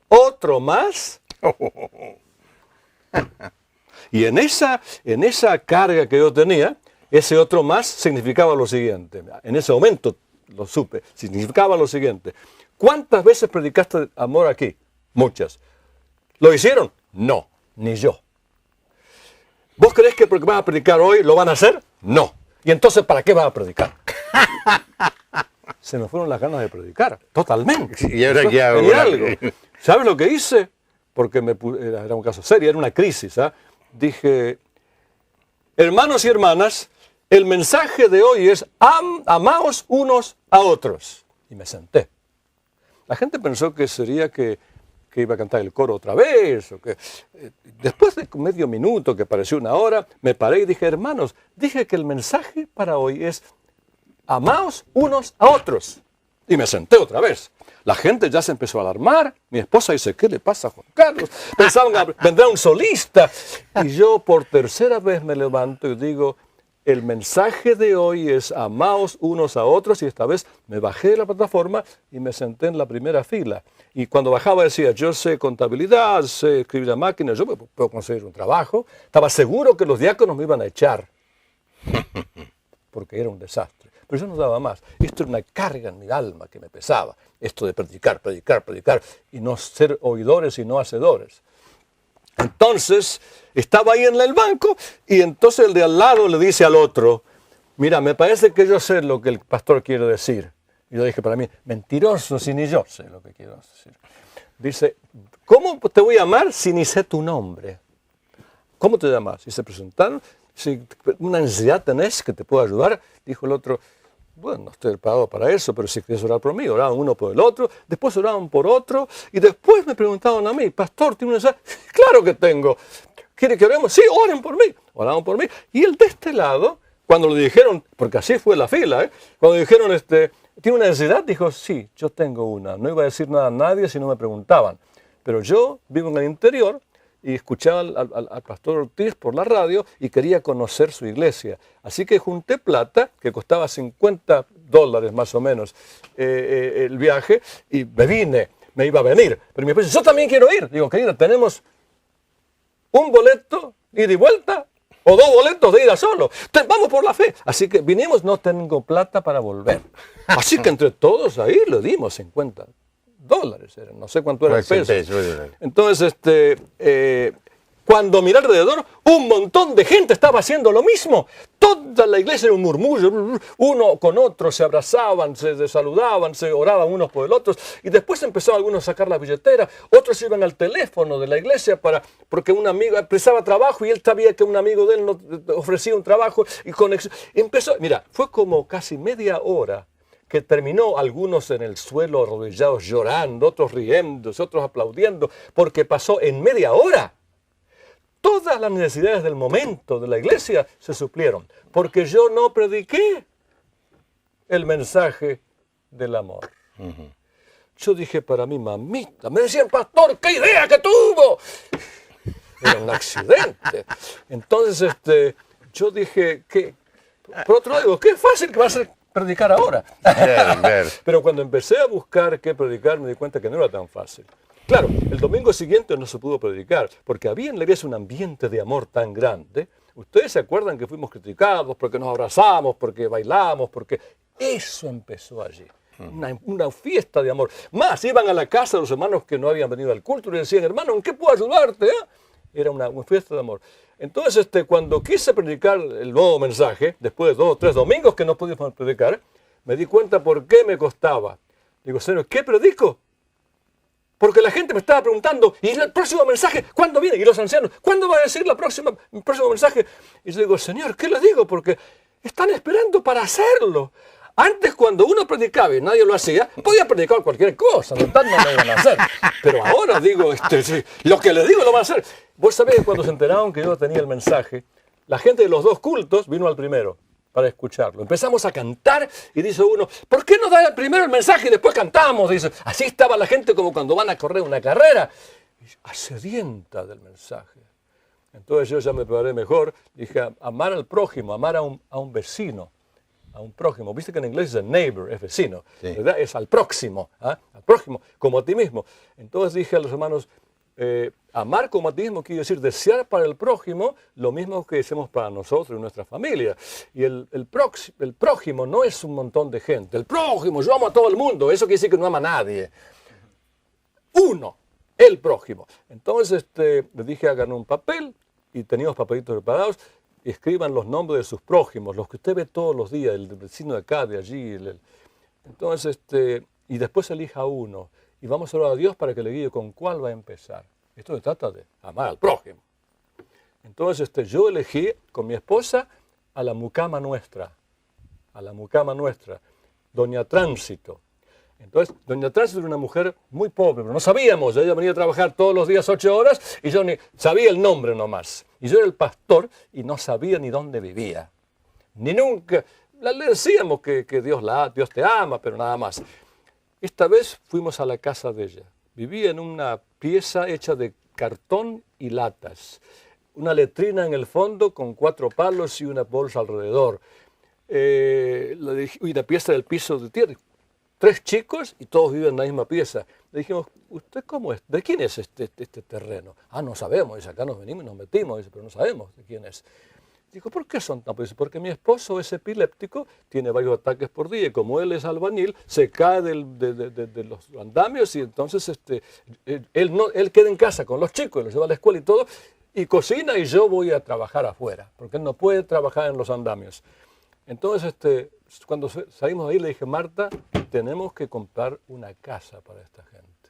¿otro más? Y en esa carga que yo tenía, ese otro más significaba lo siguiente. En ese momento lo supe, significaba lo siguiente. ¿Cuántas veces predicaste amor aquí? Muchas. ¿Lo hicieron? No, ni yo. ¿Vos creés que porque vas a predicar hoy lo van a hacer? No. ¿Y entonces para qué vas a predicar? Se me fueron las ganas de predicar, totalmente. ¿Y ahora qué hago? ¿Sabes lo que hice? Porque era un caso serio, era una crisis. Dije, hermanos y hermanas, el mensaje de hoy es amaos unos a otros. Y me senté. La gente pensó que sería que iba a cantar el coro otra vez. Después de medio minuto, que pareció una hora, me paré y dije, hermanos, dije que el mensaje para hoy es amaos unos a otros. Y me senté otra vez. La gente ya se empezó a alarmar. Mi esposa dice, ¿qué le pasa a Juan Carlos? Pensaban, vendrá un solista. Y yo por tercera vez me levanto y digo, el mensaje de hoy es amaos unos a otros. Y esta vez me bajé de la plataforma y me senté en la primera fila. Y cuando bajaba decía, yo sé contabilidad, sé escribir a máquina, yo puedo conseguir un trabajo. Estaba seguro que los diáconos me iban a echar. Porque era un desastre. Pero yo no daba más. Esto era una carga en mi alma que me pesaba. Esto de predicar, predicar, predicar. Y no ser oidores y no hacedores. Entonces, estaba ahí en el banco y entonces el de al lado le dice al otro, mira, me parece que yo sé lo que el pastor quiere decir. Y yo dije para mí, mentiroso si ni yo sé lo que quiero decir. Dice, ¿cómo te voy a amar si ni sé tu nombre? ¿Cómo te llamas? Y se presentaron. Si una necesidad tenés que te pueda ayudar, dijo el otro, bueno, no estoy preparado para eso, pero si quieres orar por mí, oraban uno por el otro, después oraban por otro, y después me preguntaban a mí, pastor, ¿tiene una necesidad? Claro que tengo. ¿Quiere que oremos? Sí, oren por mí. Oraban por mí. Y el de este lado, cuando le dijeron, porque así fue la fila, cuando dijeron, ¿tiene una necesidad? Dijo, sí, yo tengo una. No iba a decir nada a nadie si no me preguntaban. Pero yo vivo en el interior, y escuchaba al pastor Ortiz por la radio y quería conocer su iglesia. Así que junté plata, que costaba $50 más o menos el viaje, y me iba a venir. Pero mi esposa dice, yo también quiero ir. Digo, querida, tenemos un boleto ida y vuelta o 2 boletos de ida solo. Vamos por la fe. Así que vinimos, no tengo plata para volver. Así que entre todos ahí le dimos $50. No sé cuánto era el peso. Entonces, cuando miré alrededor, un montón de gente estaba haciendo lo mismo. Toda la iglesia era un murmullo. Uno con otro se abrazaban, se saludaban, se oraban unos por el otro. Y después empezaron algunos a sacar la billetera. Otros iban al teléfono de la iglesia porque un amigo empezaba trabajo y él sabía que un amigo de él nos ofrecía un trabajo. Y empezó, mira, fue como casi media hora que terminó, algunos en el suelo arrodillados llorando, otros riéndose, otros aplaudiendo, porque pasó en media hora. Todas las necesidades del momento de la iglesia se suplieron, porque yo no prediqué el mensaje del amor. Yo dije para mí, mamita, me decían, pastor, ¿qué idea que tuvo? Era un accidente. Entonces, yo dije, por otro lado, digo, qué fácil que va a ser predicar ahora. Pero cuando empecé a buscar qué predicar, me di cuenta que no era tan fácil. Claro, el domingo siguiente no se pudo predicar, porque había en la iglesia un ambiente de amor tan grande. Ustedes se acuerdan que fuimos criticados porque nos abrazamos, porque bailamos, porque eso empezó allí. Una fiesta de amor. Más, iban a la casa de los hermanos que no habían venido al culto y le decían, hermano, ¿en qué puedo ayudarte? Era una fiesta de amor. Entonces, cuando quise predicar el nuevo mensaje, después de 2 o 3 domingos que no pudimos predicar, me di cuenta por qué me costaba. Digo, Señor, ¿qué predico? Porque la gente me estaba preguntando, ¿y el próximo mensaje cuándo viene? Y los ancianos, ¿cuándo va a decir el próximo mensaje? Y yo digo, Señor, ¿qué les digo? Porque están esperando para hacerlo. Antes, cuando uno predicaba y nadie lo hacía, podía predicar cualquier cosa, no lo iban a hacer. Pero ahora digo, lo que les digo lo van a hacer. Vos sabés que cuando se enteraron que yo tenía el mensaje, la gente de los 2 cultos vino al primero para escucharlo. Empezamos a cantar y dice uno, ¿por qué no da primero el mensaje y después cantamos? Dice, así estaba la gente como cuando van a correr una carrera, sedienta del mensaje. Entonces yo ya me preparé mejor, dije, amar al prójimo, amar a un vecino. A un prójimo. Viste que en inglés es neighbor, es vecino, sí. ¿Verdad? Es al próximo, al prójimo, como a ti mismo. Entonces dije a los hermanos, amar como a ti mismo quiere decir desear para el prójimo lo mismo que deseamos para nosotros y nuestra familia. Y el prójimo no es un montón de gente. El prójimo, yo amo a todo el mundo, eso quiere decir que no ama a nadie. Uno, el prójimo. Entonces le dije, hagan un papel y teníamos papelitos preparados. Escriban los nombres de sus prójimos, los que usted ve todos los días, el vecino de acá, de allí. Entonces, y después elija uno. Y vamos a orar a Dios para que le guíe con cuál va a empezar. Esto se trata de amar al prójimo. Entonces, yo elegí con mi esposa a la mucama nuestra, Doña Tránsito. Entonces, Doña Tránsito era una mujer muy pobre, pero no sabíamos. Ella venía a trabajar todos los días 8 horas y yo ni sabía el nombre nomás. Y yo era el pastor y no sabía ni dónde vivía. Ni nunca. Le decíamos que Dios te ama, pero nada más. Esta vez fuimos a la casa de ella. Vivía en una pieza hecha de cartón y latas. Una letrina en el fondo con 4 palos y una bolsa alrededor. Y la pieza del piso de tierra. 3 chicos y todos viven en la misma pieza. Le dijimos, ¿usted cómo es? ¿De quién es este terreno? Ah, no sabemos. Dice, acá nos venimos y nos metimos. Dice, pero no sabemos de quién es. Digo, ¿por qué son tan? Pues, porque mi esposo es epiléptico, tiene varios ataques por día y como él es albañil, se cae de los andamios y entonces él queda en casa con los chicos, los lleva a la escuela y todo, y cocina y yo voy a trabajar afuera, porque él no puede trabajar en los andamios. Entonces, cuando salimos de ahí le dije, Marta, tenemos que comprar una casa para esta gente.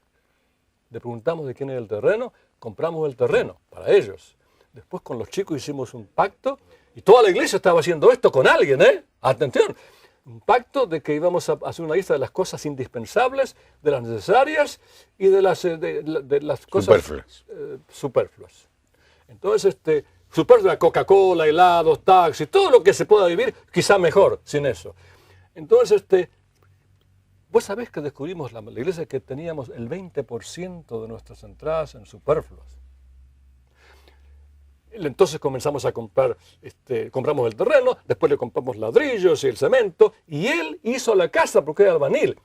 Le preguntamos de quién era el terreno, compramos el terreno para ellos. Después con los chicos hicimos un pacto y toda la iglesia estaba haciendo esto con alguien, ¿eh? Atención, un pacto de que íbamos a hacer una lista de las cosas indispensables, de las necesarias y de las cosas superfluas. Entonces, superflua, Coca-Cola, helados, taxis, todo lo que se pueda vivir, quizá mejor sin eso. Entonces, vos sabés que descubrimos la iglesia que teníamos el 20% de nuestras entradas en superfluas. Entonces comenzamos a comprar, compramos el terreno, después le compramos ladrillos y el cemento, y él hizo la casa porque era albañil.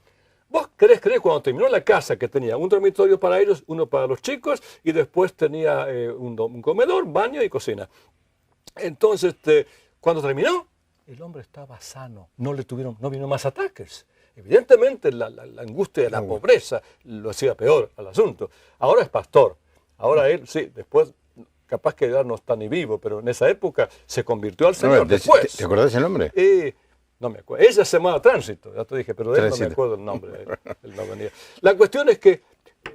¿Vos querés creer cuando terminó la casa que tenía un dormitorio para ellos, uno para los chicos, y después tenía un comedor, baño y cocina? Entonces, cuando terminó, el hombre estaba sano, no vino más ataques. Evidentemente la angustia de la pobreza lo hacía peor al asunto. Ahora es pastor, ahora él, sí, después... Capaz que ya no está ni vivo, pero en esa época se convirtió al Señor después. ¿Te acordás el nombre? No me acuerdo. Ella se llamaba Tránsito, ya te dije, pero de él no me acuerdo el nombre. Él no venía. La cuestión es que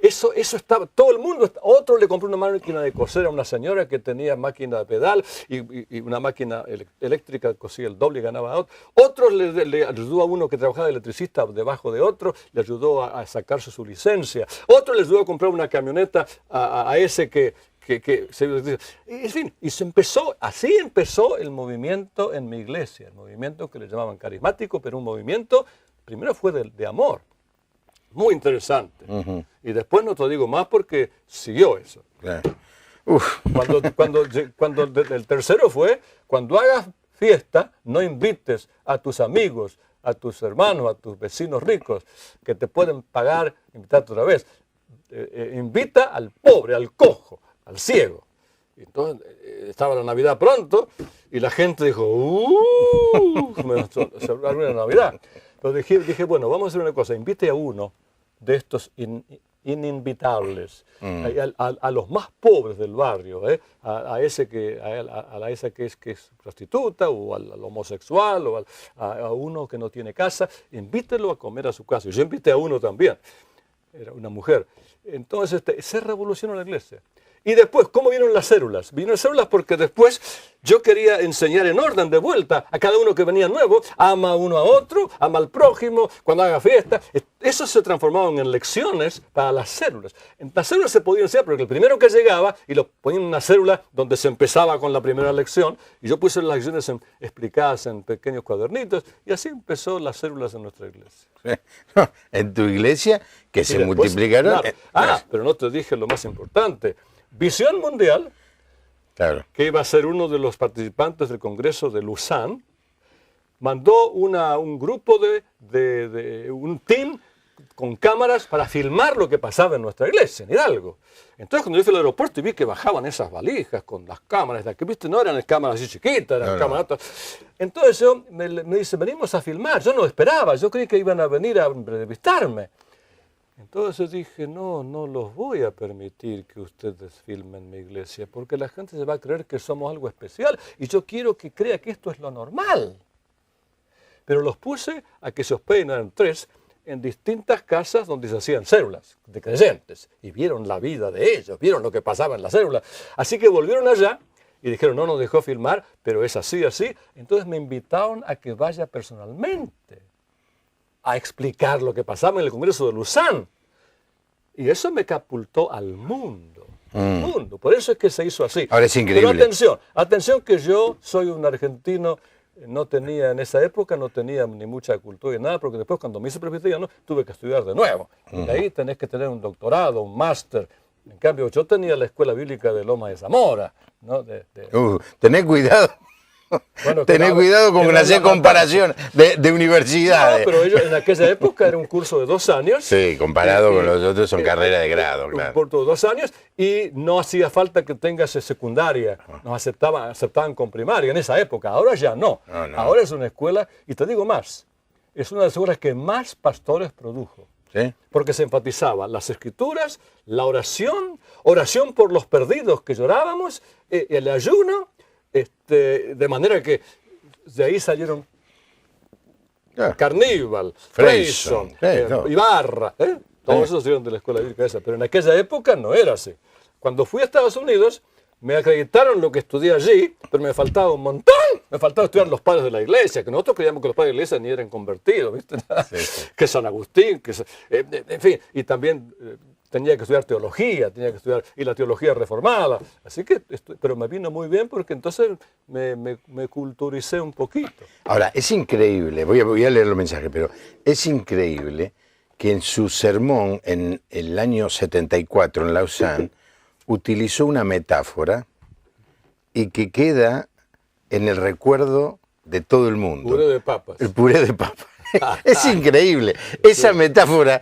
eso estaba, todo el mundo, otro le compró una máquina de coser a una señora que tenía máquina de pedal y una máquina eléctrica, cosía el doble y ganaba a otro. Otro le ayudó a uno que trabajaba de electricista debajo de otro, le ayudó a sacarse su licencia. Otro le ayudó a comprar una camioneta a ese en fin, y así empezó el movimiento en mi iglesia, el movimiento que le llamaban carismático, pero un movimiento, primero fue de amor, muy interesante, y después no te digo más porque siguió eso. Cuando el tercero fue, cuando hagas fiesta, no invites a tus amigos, a tus hermanos, a tus vecinos ricos, que te pueden pagar, invitarte otra vez, invita al pobre, al cojo, al ciego. Entonces estaba la Navidad pronto y la gente dijo, se arruina la Navidad. Pero dije, bueno, vamos a hacer una cosa, invite a uno de estos ininvitables, a los más pobres del barrio, a esa que es prostituta o al homosexual o a uno que no tiene casa, invítelo a comer a su casa. Y yo invité a uno también, era una mujer. Entonces se revolucionó la iglesia. Y después, ¿cómo vieron las células? Vinieron las células porque después yo quería enseñar en orden de vuelta a cada uno que venía nuevo, ama uno a otro, ama al prójimo, cuando haga fiesta. Eso se transformaron en lecciones para las células. En las células se podía enseñar porque el primero que llegaba y lo ponían en una célula donde se empezaba con la primera lección y yo puse las lecciones explicadas en pequeños cuadernitos y así empezó las células en nuestra iglesia. En tu iglesia, que se multiplicaron. Claro. Pero no te dije lo más importante. Visión Mundial, claro, que iba a ser uno de los participantes del Congreso de Lausanne, mandó un grupo un team con cámaras para filmar lo que pasaba en nuestra iglesia, en Hidalgo. Entonces cuando yo fui al aeropuerto y vi que bajaban esas valijas con las cámaras, que viste, no eran cámaras así chiquitas, eran cámaras altas. Entonces me dice, venimos a filmar. Yo no esperaba, yo creí que iban a venir a entrevistarme. Entonces dije, no los voy a permitir que ustedes filmen mi iglesia, porque la gente se va a creer que somos algo especial y yo quiero que crea que esto es lo normal. Pero los puse a que se hospeden, eran 3, en distintas casas donde se hacían células de creyentes y vieron la vida de ellos, vieron lo que pasaba en las células. Así que volvieron allá y dijeron, no nos dejó filmar, pero es así. Entonces me invitaron a que vaya personalmente a explicar lo que pasaba en el Congreso de Lausanne. Y eso me catapultó al mundo. Por eso es que se hizo así. Ahora es increíble. Pero atención que yo soy un argentino no tenía, en esa época no tenía ni mucha cultura ni nada, porque después cuando me hice presbiteriano tuve que estudiar de nuevo. Y ahí tenés que tener un doctorado, un máster. En cambio, yo tenía la escuela bíblica de Loma de Zamora, ¿no? Tenés cuidado. Bueno, tenés cuidado con hacer comparación de universidades. No, pero ellos en aquella época era un curso de 2 años. Sí, comparado con los otros son carreras de grado, claro. Un curso de 2 años y no hacía falta que tengas secundaria. Nos aceptaban con primaria en esa época. Ahora ya no. Ahora es una escuela, y te digo más, es una de las escuelas que más pastores produjo. ¿Sí? Porque se enfatizaba las escrituras, la oración por los perdidos que llorábamos, el ayuno, de manera que de ahí salieron Carníbal, Freyson, Ibarra, todos esos salieron de la escuela bíblica esa, pero en aquella época no era así. Cuando fui a Estados Unidos, me acreditaron lo que estudié allí, pero me faltaba un montón. Me faltaba estudiar los padres de la iglesia, que nosotros creíamos que los padres de la iglesia ni eran convertidos, ¿viste? Sí. Que San Agustín, en fin, y también tenía que estudiar teología, y la teología reformada. Así que, pero me vino muy bien porque entonces me culturicé un poquito. Ahora, es increíble, voy a leer los mensajes, pero es increíble que en su sermón en el año 74 en Lausanne utilizó una metáfora y que queda en el recuerdo de todo el mundo. Puré de papas. El puré de papas. Es increíble. Esa metáfora,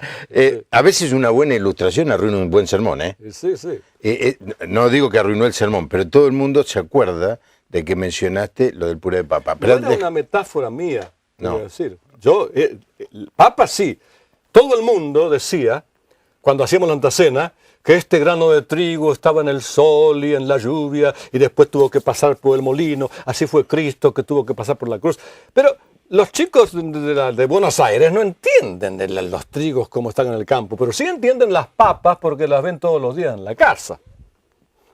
a veces una buena ilustración arruina un buen sermón. Sí, sí. No digo que arruinó el sermón, pero todo el mundo se acuerda de que mencionaste lo del puré de papa. Pero no era una metáfora mía, no. Decir. Yo, papa sí. Todo el mundo decía, cuando hacíamos la antecena, que este grano de trigo estaba en el sol y en la lluvia y después tuvo que pasar por el molino. Así fue Cristo que tuvo que pasar por la cruz. Pero los chicos de Buenos Aires no entienden los trigos como están en el campo, pero sí entienden las papas porque las ven todos los días en la casa.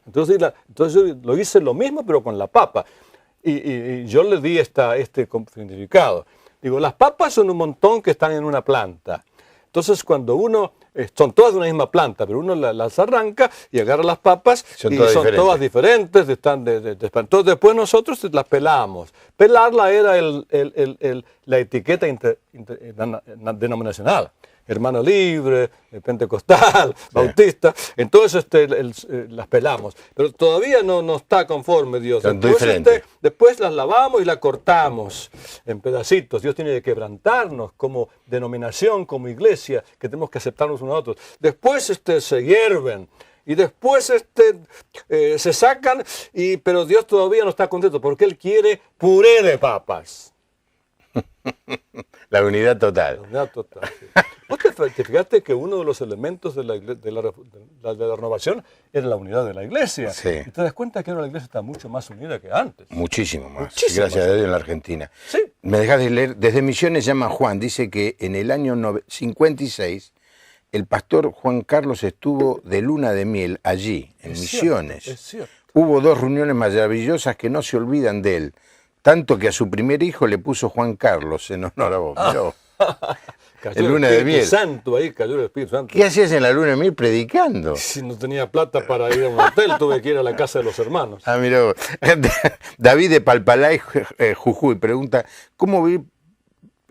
Entonces yo lo hice lo mismo pero con la papa. Y yo le di este significado. Digo, las papas son un montón que están en una planta. Entonces cuando uno, son todas de una misma planta, pero uno las arranca y agarra las papas y son todas diferentes. Entonces después nosotros las pelamos. Pelarla era la etiqueta denominacional. Hermano libre, pentecostal, bautista. Entonces las pelamos. Pero todavía no está conforme Dios. Después las lavamos y las cortamos en pedacitos. Dios tiene que quebrantarnos como denominación, como iglesia, que tenemos que aceptarnos unos a otros. Después se hierven. Y después se sacan, pero Dios todavía no está contento porque Él quiere puré de papas. La unidad total. La unidad total, sí. ¿Vos te fijaste que uno de los elementos de la renovación era la unidad de la iglesia? Sí. Y te das cuenta que ahora la iglesia está mucho más unida que antes. Muchísimo más. Muchísimo gracias más. a Dios en la Argentina. Sí. Me dejas de leer. Desde Misiones llama Juan. Dice que en el año 56 el pastor Juan Carlos estuvo de luna de miel allí, en Misiones. Es cierto. Hubo 2 reuniones maravillosas que no se olvidan de él. Tanto que a su primer hijo le puso Juan Carlos en honor a vos. El luna de miel. Santo ahí, cayó el Espíritu Santo. ¿Qué hacías en la luna de miel predicando? Si no tenía plata para ir a un hotel, tuve que ir a la casa de los hermanos. Ah, mira, David de Palpalay, Jujuy, pregunta, ¿cómo ve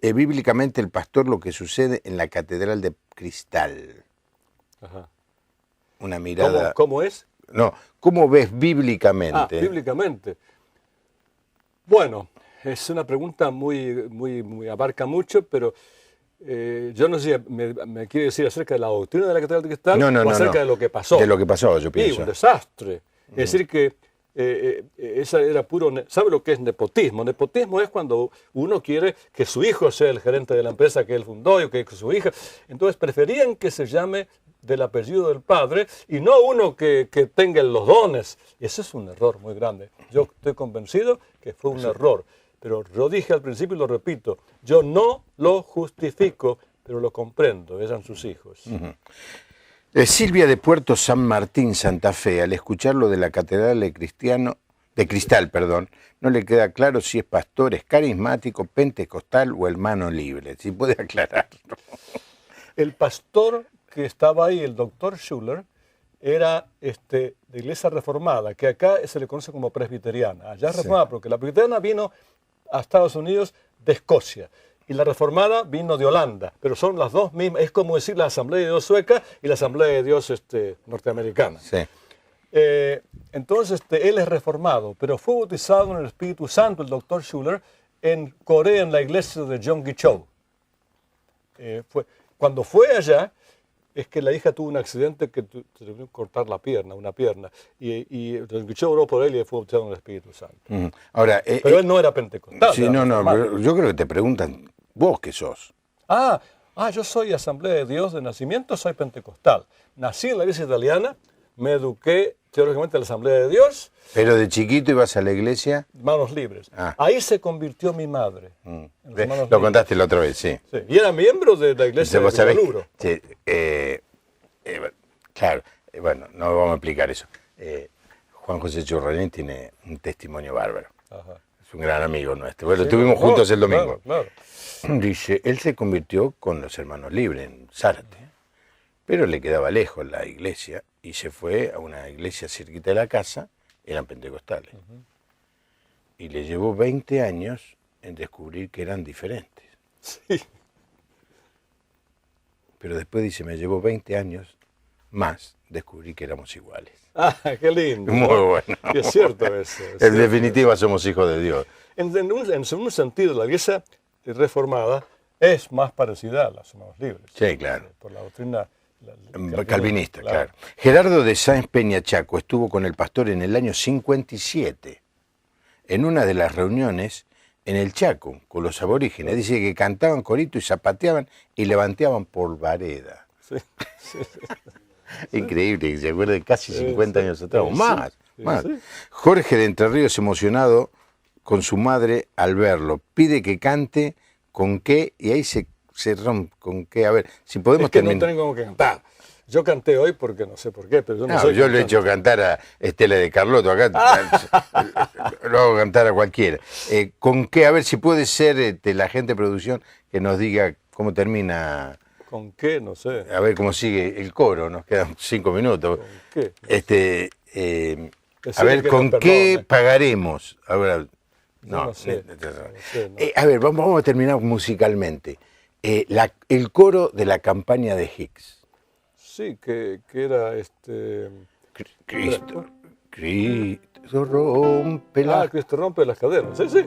bíblicamente el pastor lo que sucede en la Catedral de Cristal? Ajá. Una mirada... ¿Cómo es? No, ¿cómo ves bíblicamente? Bíblicamente. Bueno, es una pregunta muy abarca mucho, pero yo no sé, me quiere decir acerca de la doctrina de la Catedral de Cristal o acerca de lo que pasó. De lo que pasó, yo pienso. Sí, un desastre. Es decir que esa era puro... ¿Sabe lo que es nepotismo? Nepotismo es cuando uno quiere que su hijo sea el gerente de la empresa que él fundó y que su hija... Entonces preferían que se llame del apellido del padre y no uno que tenga los dones. Y ese es un error muy grande. Yo estoy convencido que fue un error. Pero yo dije al principio y lo repito, yo no lo justifico, pero lo comprendo, eran sus hijos. Silvia de Puerto San Martín, Santa Fe, al escuchar lo de la Catedral de Cristal, no le queda claro si es pastor, es carismático, pentecostal o hermano libre. Si puede aclararlo. El pastor que estaba ahí, el doctor Schuller, era de Iglesia Reformada, que acá se le conoce como presbiteriana. Allá es reformada, porque la presbiteriana vino a Estados Unidos de Escocia. Y la reformada vino de Holanda, pero son las dos mismas. Es como decir la Asamblea de Dios sueca y la Asamblea de Dios norteamericana. Sí. Entonces él es reformado, pero fue bautizado en el Espíritu Santo, el doctor Schuller, en Corea, en la iglesia de Jonggi-cho. Cuando fue allá, es que la hija tuvo un accidente que se tuvo que cortar una pierna, y Jonggi-cho oró por él y fue bautizado en el Espíritu Santo. Ahora, pero él no era pentecostal. Sí, no, pero yo creo que te preguntan, ¿vos qué sos? Yo soy Asamblea de Dios de nacimiento, soy pentecostal. Nací en la iglesia italiana, me eduqué teóricamente en la Asamblea de Dios. Pero de chiquito ibas a la iglesia. Manos libres. Ahí se convirtió mi madre. Lo contaste la otra vez, sí. Y era miembro de la iglesia de Villaluro. Claro, bueno, no vamos a explicar eso. Juan José Churranín tiene un testimonio bárbaro. Ajá. Es un gran amigo nuestro. Bueno, estuvimos juntos el domingo. Claro. Dice, él se convirtió con los Hermanos Libres en Zárate, pero le quedaba lejos la iglesia y se fue a una iglesia cerquita de la casa, eran pentecostales. Y le llevó 20 años en descubrir que eran diferentes. Sí. Pero después dice, me llevó 20 años más descubrí que éramos iguales. Qué lindo. Muy bueno. Y es cierto eso. En definitiva somos hijos de Dios. En un sentido, la iglesia reformada es más parecida a las Hermanos Libres. Sí, claro. Por la doctrina calvinista, claro. Gerardo de Sáenz Peña Chaco estuvo con el pastor en el año 57, en una de las reuniones en el Chaco, con los aborígenes. Dice que cantaban corito y zapateaban y levanteaban polvareda. Sí. Increíble, que se acuerde, casi 50 años atrás, más. Sí. Jorge de Entre Ríos emocionado con su madre al verlo. Pide que cante con qué, y ahí se rompe con qué. A ver, si podemos terminar. No tengo que cantar. Yo canté hoy porque no sé por qué, pero yo no soy yo le he hecho cantar a Estela de Carlotto, acá lo hago cantar a cualquiera. ¿Con qué? A ver si puede ser la gente de producción que nos diga cómo termina. ¿Con qué? No sé. A ver cómo sigue el coro, nos quedan 5 minutos. ¿Con qué? A ver, ¿con qué pagaremos? Ahora, no sé. A ver, vamos a terminar musicalmente. El coro de la campaña de Hicks. Sí, que era Cristo rompe las... Cristo rompe las cadenas. Sí.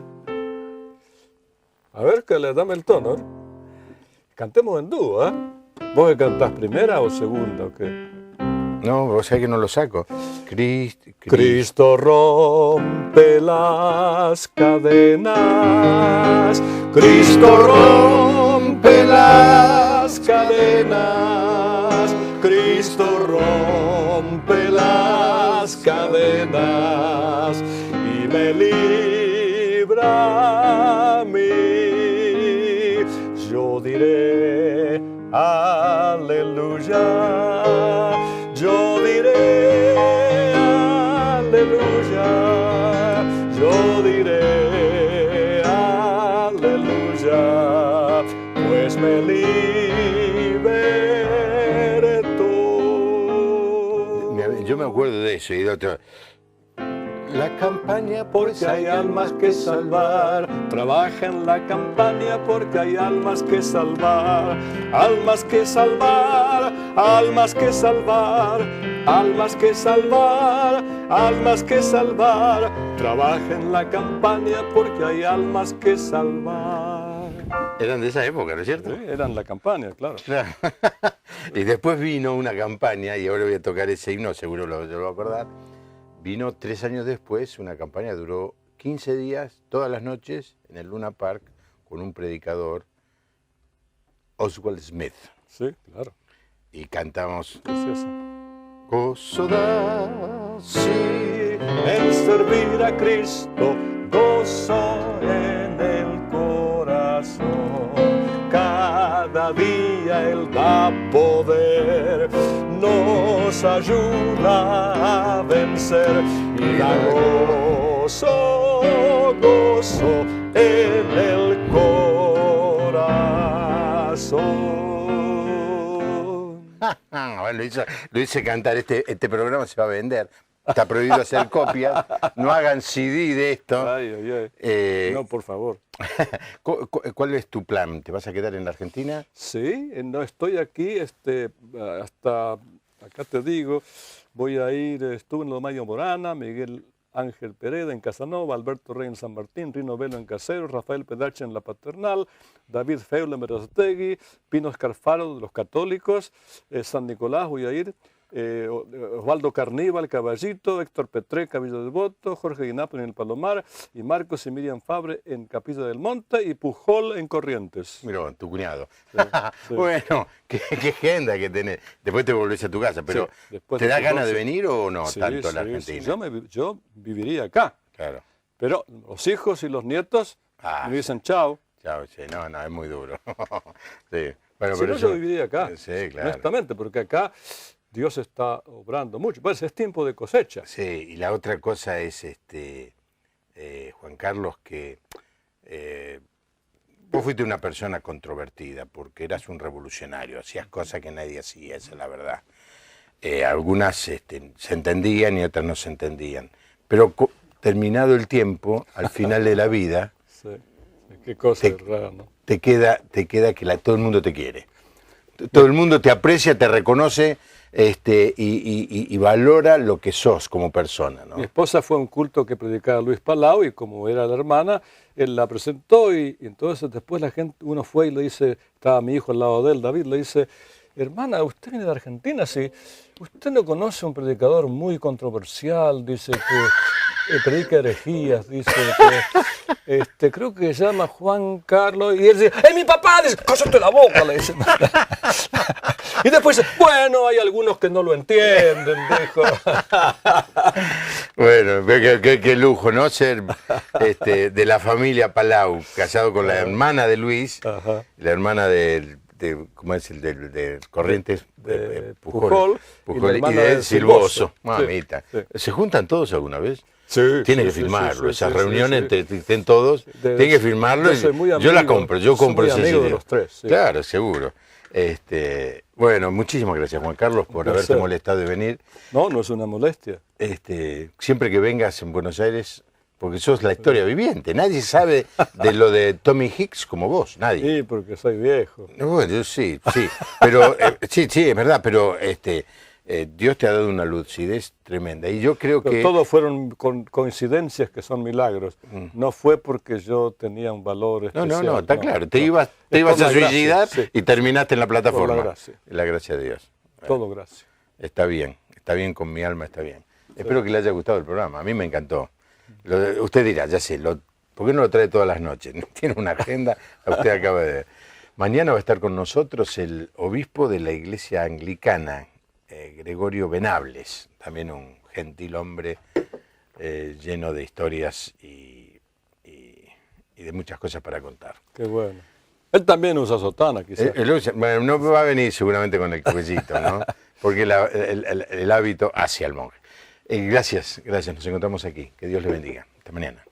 A ver, dame el tono. Cantemos en dúo, ¿eh? ¿Vos que cantás primera o segunda o qué? No, vos sabés que no lo saco. Cristo rompe las cadenas. Cristo rompe las cadenas. Cristo rompe las cadenas y me libra a mí. Yo diré aleluya. Yo diré aleluya. Yo diré aleluya. Pues me Yo me acuerdo de eso y de otro. La campaña porque hay almas que salvar. Trabaja en la campaña porque hay almas que salvar. Almas que salvar. Almas que salvar. Almas que salvar. Almas que salvar. Trabaja en la campaña porque hay almas que salvar. Eran de esa época, ¿no es cierto? Sí, eran la campaña, claro. Y después vino una campaña, y ahora voy a tocar ese himno, seguro lo voy a acordar. Vino 3 años después, una campaña duró 15 días, todas las noches, en el Luna Park, con un predicador, Oswald Smith. Sí, claro. Y cantamos... ¿Qué es eso? Gozo da, sí, en servir a Cristo, gozo en el corazón. Cada día Él da poder, nos ayuda a vencer y da gozo en el corazón. Bueno, lo hice cantar, este programa se va a vender. está prohibido hacer copias, no hagan CD de esto. Ay, ay, ay. No, por favor. ¿Cuál es tu plan? ¿Te vas a quedar en la Argentina? Sí, no estoy aquí, hasta, acá te digo, voy a ir, estuve en Lomayo Morana, Miguel Ángel Pereda en Casanova, Alberto Rey en San Martín, Rino Velo en Caseros, Rafael Pedache en La Paternal, David Feula en Berazategui, Pino Escarfaro de los Católicos, San Nicolás voy a ir, Osvaldo Carníbal, Caballito, Héctor Petreca, Villa Devoto, Jorge Guinapo en El Palomar, y Marcos y Miriam Fabre en Capilla del Monte, y Pujol en Corrientes. Mira, tu cuñado. Sí, sí. Bueno, qué agenda que tenés. Después te volvés a tu casa, pero Sí, ¿te da ganas de venir o no Sí, tanto a la sí, Argentina? sí. Yo viviría acá, Claro. pero los hijos y los nietos me dicen chao. Chao, sí, no, es muy duro. Sí. Bueno, Si pero no, yo viviría acá, Sí, claro. honestamente, porque acá Dios está obrando mucho. Pues es tiempo de cosecha. Sí, y la otra cosa es, Juan Carlos, que vos fuiste una persona controvertida porque eras un revolucionario, hacías cosas que nadie hacía, esa es la verdad. Algunas se entendían y otras no se entendían. Pero terminado el tiempo, al final de la vida, Sí, qué cosa rara, ¿no? te queda que todo el mundo te quiere. Todo el mundo te aprecia, te reconoce y valora lo que sos como persona, ¿no? Mi esposa fue a un culto que predicaba Luis Palau y como era la hermana, él la presentó y entonces después la gente, uno fue y le dice, estaba mi hijo al lado de él, David, le dice, hermana, usted viene de Argentina, sí. Usted no conoce un predicador muy controversial, dice que predica herejías, dice que creo que se llama Juan Carlos, y él dice, ¡es mi papá! Dice, ¡cállate la boca! Le dice. Y después dice, bueno, hay algunos que no lo entienden, dijo. Bueno, qué lujo, ¿no? Ser de la familia Palau, casado con la hermana de Luis, Ajá. la hermana ¿cómo es el de Corrientes? Pujol, Pujol y la hermana de de Silvoso. Silvoso. Mamita. Sí. ¿Se juntan todos alguna vez? Sí, Tiene que sí, filmarlo, sí, esas sí, reuniones sí. estén todos, tienen que filmarlo. Yo soy muy Yo la amigo, compro, yo soy compro muy ese amigo de CD. los tres, sí. Claro, seguro. Bueno, muchísimas gracias, Juan Carlos, por haberte placer. molestado de venir. No, no es una molestia. Siempre que vengas en Buenos Aires, porque sos la historia viviente, nadie sabe de lo de Tommy Hicks como vos, nadie. Sí, porque soy viejo. Bueno, yo sí, pero sí, es verdad, pero Dios te ha dado una lucidez tremenda y yo creo Pero que todos fueron coincidencias que son milagros. No fue porque yo tenía un valor especial. no, está claro, te no. ibas Es por a la gracia, suicidar sí. y terminaste en la plataforma. Por la gracia. La gracia de Dios. Todo gracias. Está bien con mi alma, está bien. Espero que le haya gustado el programa, a mí me encantó. Usted dirá, ya sé, ¿por qué no lo trae todas las noches? Tiene una agenda, usted acaba de ver. Mañana va a estar con nosotros el obispo de la iglesia anglicana, Gregorio Venables, también un gentil hombre lleno de historias y de muchas cosas para contar. Qué bueno. Él también usa sotana, quizás. Bueno, no va a venir seguramente con el cuellito, ¿no? Porque el hábito hacia el monje. Gracias, nos encontramos aquí. Que Dios le bendiga. Hasta mañana.